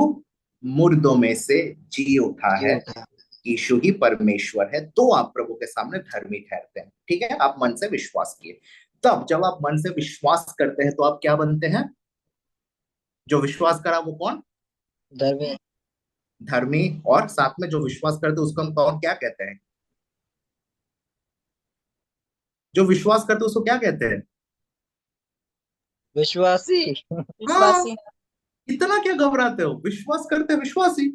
मुर्दों में से जी उठा जी है, होता यीशु ही परमेश्वर है, तो आप प्रभु के सामने धर्मी ठहरते हैं। ठीक है, आप मन से विश्वास किए। तब जब आप मन से विश्वास करते हैं तो आप क्या बनते हैं? जो विश्वास करा वो कौन? धर्मी। धर्मी। और साथ में जो विश्वास करते हैं उसको हम कौन क्या कहते हैं? जो विश्वास करते हैं उसको क्या कहते हैं? विश्वासी। हाँ, विश्वासी। इतना क्या घबराते हो? विश्वास करते हैं विश्वासी।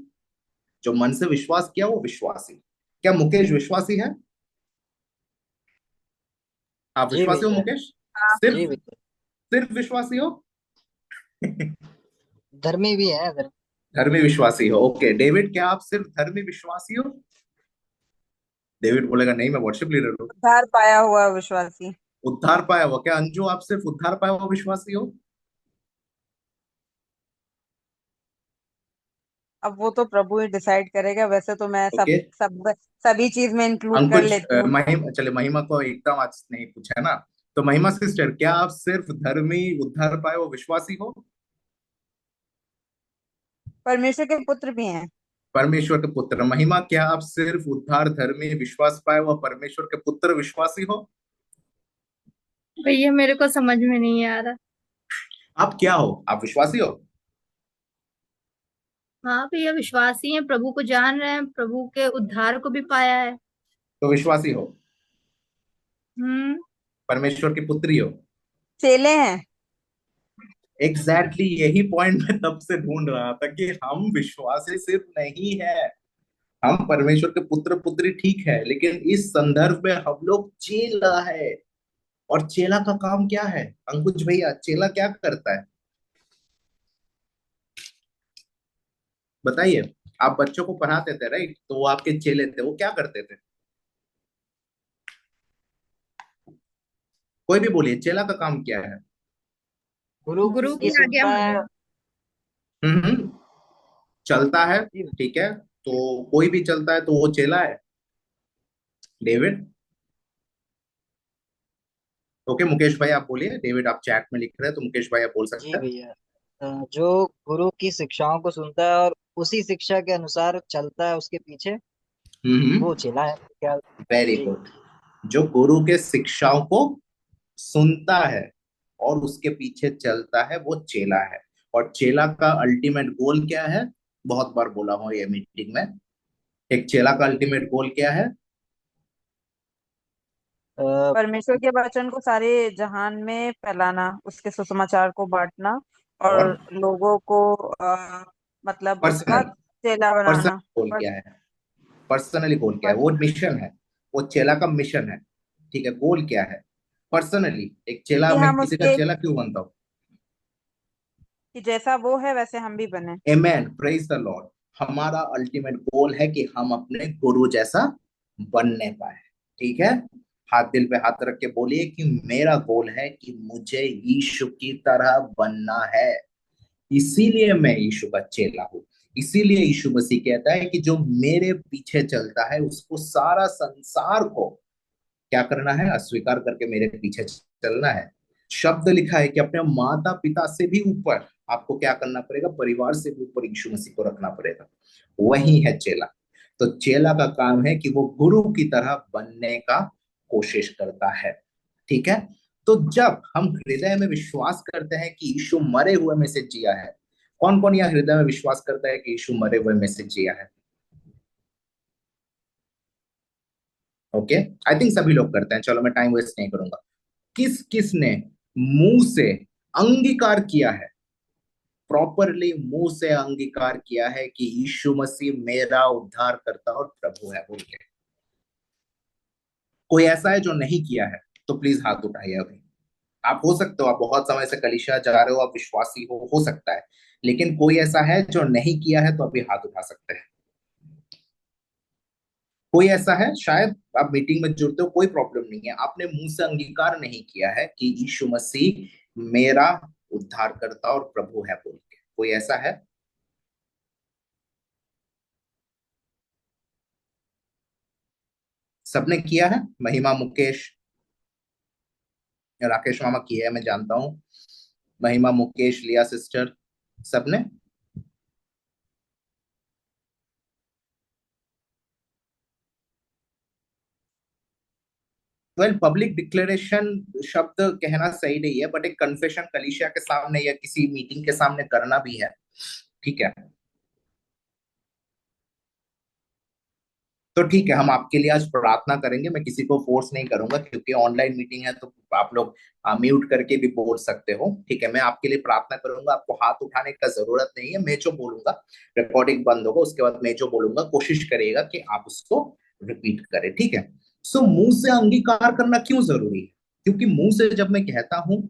जो मन से विश्वास किया वो विश्वासी। क्या मुकेश विश्वासी है? आप जी विश्वासी हो भैया। मुकेश? हाँ। जी सिर्फ भैया। सिर्फ विश्वासी हो? धर्मी भी है, धर्मी। धर्मी विश्वासी हो। ओके डेविड, क्या आप सिर्फ धर्मी विश्वासी हो? डेविड बोलेगा नहीं, मैं वर्शिप लीडर हूँ। उद्धार पाया हुआ विश्वासी। उद्धार पाया हुआ। क्या अंजू, आप सिर्फ उद्धार पाया हुआ विश्वासी हो? अब वो तो प्रभु ही डिसाइड करेगा, वैसे तो मैं ओके। सभी चीज में इंक्लूड कर अंकुश, लेती हूँ। महिमा, चले महिमा को एकदम आज नहीं पूछा है ना, तो महिमा सिस्टर, क्या आप सिर्फ धर्मी उद्धार पाए हुआ विश्वासी हो? परमेश्वर के पुत्र भी हैं। परमेश्वर के पुत्र। महिमा, क्या आप सिर्फ उद्धार धर्मी विश्वास पाए हुआ परमेश्वर के पुत्र विश्वासी हो? भैया मेरे को समझ में नहीं आ रहा। आप क्या हो? आप विश्वासी हो? हाँ भैया, विश्वासी हैं, प्रभु को जान रहे हैं, प्रभु के उद्धार को भी पाया है। तो विश्वासी हो? हम्म। परमेश्वर की पुत्री हो? चेले हैं। एग्जैक्टली यही पॉइंट मैं तब से ढूंढ रहा था कि हम विश्वासी सिर्फ नहीं है, हम परमेश्वर के पुत्र पुत्री ठीक है, लेकिन इस संदर्भ में हम लोग चेला है। और चेला का काम क्या है? अंकुश भैया, चेला क्या करता है बताइए? आप बच्चों को पढ़ाते थे राइट, तो वो आपके चेले थे, वो क्या करते थे? कोई भी बोलिए, चेला का काम क्या है? गुरु गुरु की की आज्ञा सुनता है। मानना। हम्म। चलता है। जी। ठीक है, तो कोई भी चलता है तो वो चेला है। डेविड। ओके मुकेश भाई आप बोलिए, डेविड आप चैट में लिख रहे हैं तो मुकेश भाई आप बोल जी सकते हैं। भैया। जो गुरु की शिक्षाओं को सुनता है और उसी शिक्षा के अनुसार चलता है उसके पीछे, वो चेला है क्या? वेरी जी। गुड। जो गुरु के शिक्षाओं को सुनता है और उसके पीछे चलता है वो चेला है। और चेला का अल्टीमेट गोल क्या है? बहुत बार बोला हूं ये मीटिंग में। एक चेला का अल्टीमेट गोल क्या है? परमेश्वर के वचन को सारे जहान में फैलाना, उसके सुसमाचार को बांटना और और लोगों को मतलब उसका पर्सनल चेला पर्सनल बनाना। गोल पर, क्या है? पर्सनली गोल क्या है? पर, वो मिशन है, वो चेला का मिशन है। ठीक है, गोल क्या है? पर्सनली एक चेला, कि मैं हम किसी का उसके, चेला क्यों बनता हूँ? कि जैसा वो है वैसे हम भी बने। आमेन, प्रेज द लॉर्ड। हमारा अल्टीमेट गोल है कि हम अपने गुरु जैसा बनने पाए। ठीक है, हाथ दिल पे हाथ रख के बोलिए कि मेरा गोल है कि मुझे यीशु की तरह बनना है, इसीलिए मैं यीशु का चेला हूँ। इसीलिए यीशु मसीह कहता है कि जो मेरे पीछे चलता है उसको सारा संसार को क्या करना है? अस्वीकार करके मेरे पीछे चलना है। शब्द लिखा है कि अपने माता पिता से भी ऊपर आपको क्या करना पड़ेगा? परिवार से भी ऊपर यीशु मसीह को रखना पड़ेगा। वही है चेला। तो चेला का काम है कि वो गुरु की तरह बनने का कोशिश करता है। ठीक है, तो जब हम हृदय में विश्वास करते हैं कि यीशु मरे हुए में से जिया है, कौन कौन यह हृदय में विश्वास करता है कि यीशु मरे हुए में से जिया है? ओके, आई थिंक सभी लोग करते हैं। चलो मैं टाइम वेस्ट नहीं करूंगा। किस किस ने मुंह से अंगीकार किया है, प्रॉपरली मुंह से अंगीकार किया है कि यीशु मसीह मेरा उद्धार करता और प्रभु है बोल के? कोई ऐसा है जो नहीं किया है? तो प्लीज हाथ उठाइए अभी। आप हो सकते हो, आप बहुत समय से कलीसिया जा रहे हो, आप विश्वासी हो सकता है, लेकिन कोई ऐसा है जो नहीं किया है तो अभी हाथ उठा सकते हैं। कोई ऐसा है? शायद आप मीटिंग में जुड़ते हो, कोई प्रॉब्लम नहीं है, आपने मुंह से अंगीकार नहीं किया है कि यीशु मसीह मेरा उद्धार करता और प्रभु है बोल के। कोई ऐसा है? सबने किया है? महिमा, मुकेश, राकेश मामा किया है, मैं जानता हूँ। महिमा, मुकेश, लिया सिस्टर, सबने? वेल, पब्लिक डिक्लेरेशन शब्द कहना सही नहीं है, बट एक कन्फेशन कलीसिया के सामने या किसी मीटिंग के सामने करना भी है, ठीक है। तो ठीक है, हम आपके लिए आज प्रार्थना करेंगे। मैं किसी को फोर्स नहीं करूंगा क्योंकि ऑनलाइन मीटिंग है, तो आप लोग म्यूट करके भी बोल सकते हो, ठीक है। मैं आपके लिए प्रार्थना करूंगा, आपको हाथ उठाने का जरूरत नहीं है। मैं जो बोलूंगा, रिकॉर्डिंग बंद होगा, उसके बाद मैं जो बोलूंगा कोशिश करिएगा कि आप उसको रिपीट करें, ठीक है। सो मुंह से अंगीकार करना क्यों जरूरी है? क्योंकि मुंह से जब मैं कहता हूं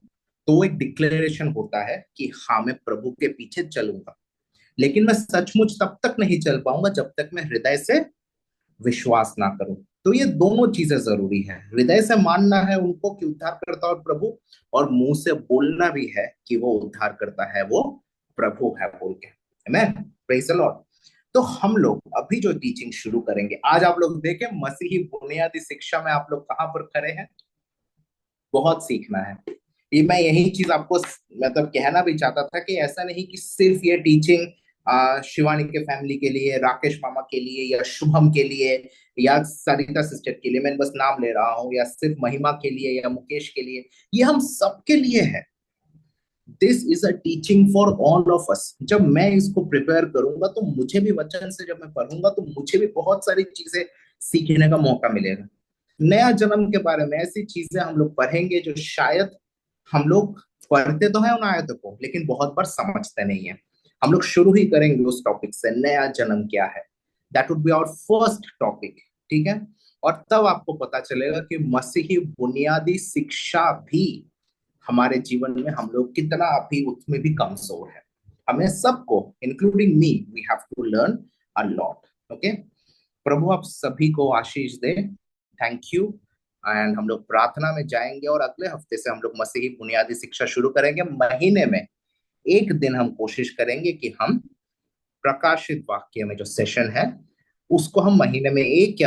तो एक डिक्लेरेशन होता है कि हाँ, मैं प्रभु के पीछे चलूंगा, लेकिन मैं सचमुच तब तक नहीं चल पाऊंगा जब तक मैं हृदय से विश्वास ना करूं। तो ये दोनों चीजें जरूरी है। हृदय से मानना है उनको कि उद्धार करता और प्रभु, और मुंह से बोलना भी है कि वो उद्धार करता है, वो प्रभु है बोल के। आमेन, प्रेज द लॉर्ड। तो हम लोग अभी जो टीचिंग शुरू करेंगे, आज आप लोग देखें मसीही बुनियादी शिक्षा में आप लोग कहां पर खड़े हैं। बहुत सीखना है। ये मैं यही चीज आपको मतलब कहना भी चाहता था कि ऐसा नहीं कि सिर्फ ये टीचिंग शिवानी के फैमिली के लिए, राकेश मामा के लिए, या शुभम के लिए, या सरिता सिस्टर के लिए, मैं बस नाम ले रहा हूँ, या सिर्फ महिमा के लिए या मुकेश के लिए, ये हम सबके लिए है। This is a teaching for all of us. जब मैं इसको प्रिपेयर करूंगा तो मुझे भी वचन से, जब मैं पढ़ूंगा तो मुझे भी बहुत सारी चीजें सीखने का मौका मिलेगा। नया जन्म के बारे में ऐसी चीजें हम लोग पढ़ेंगे जो शायद हम लोग पढ़ते तो हैं उन आयतों को, लेकिन बहुत बार समझते नहीं है। हम लोग शुरू ही करेंगे उस टॉपिक से, नया जन्म क्या है। That would be our first topic, ठीक है। और तब आपको पता चलेगा कि मसीही बुनियादी शिक्षा भी हमारे जीवन में हम लोग कितना अभी उसमें भी कमजोर है। हमें सबको, including me, we have to learn a lot. Okay, प्रभु आप सभी को आशीष दे। Thank you. एंड हम लोग प्रार्थना में जाएंगे और अगले हफ्ते से हम लोग मसीही बुनियादी शिक्षा शुरू करेंगे। महीने में एक दिन हम कोशिश करेंगे कि हम प्रकाशित वाक्य में जो सेशन है उसको हम महीने में एक या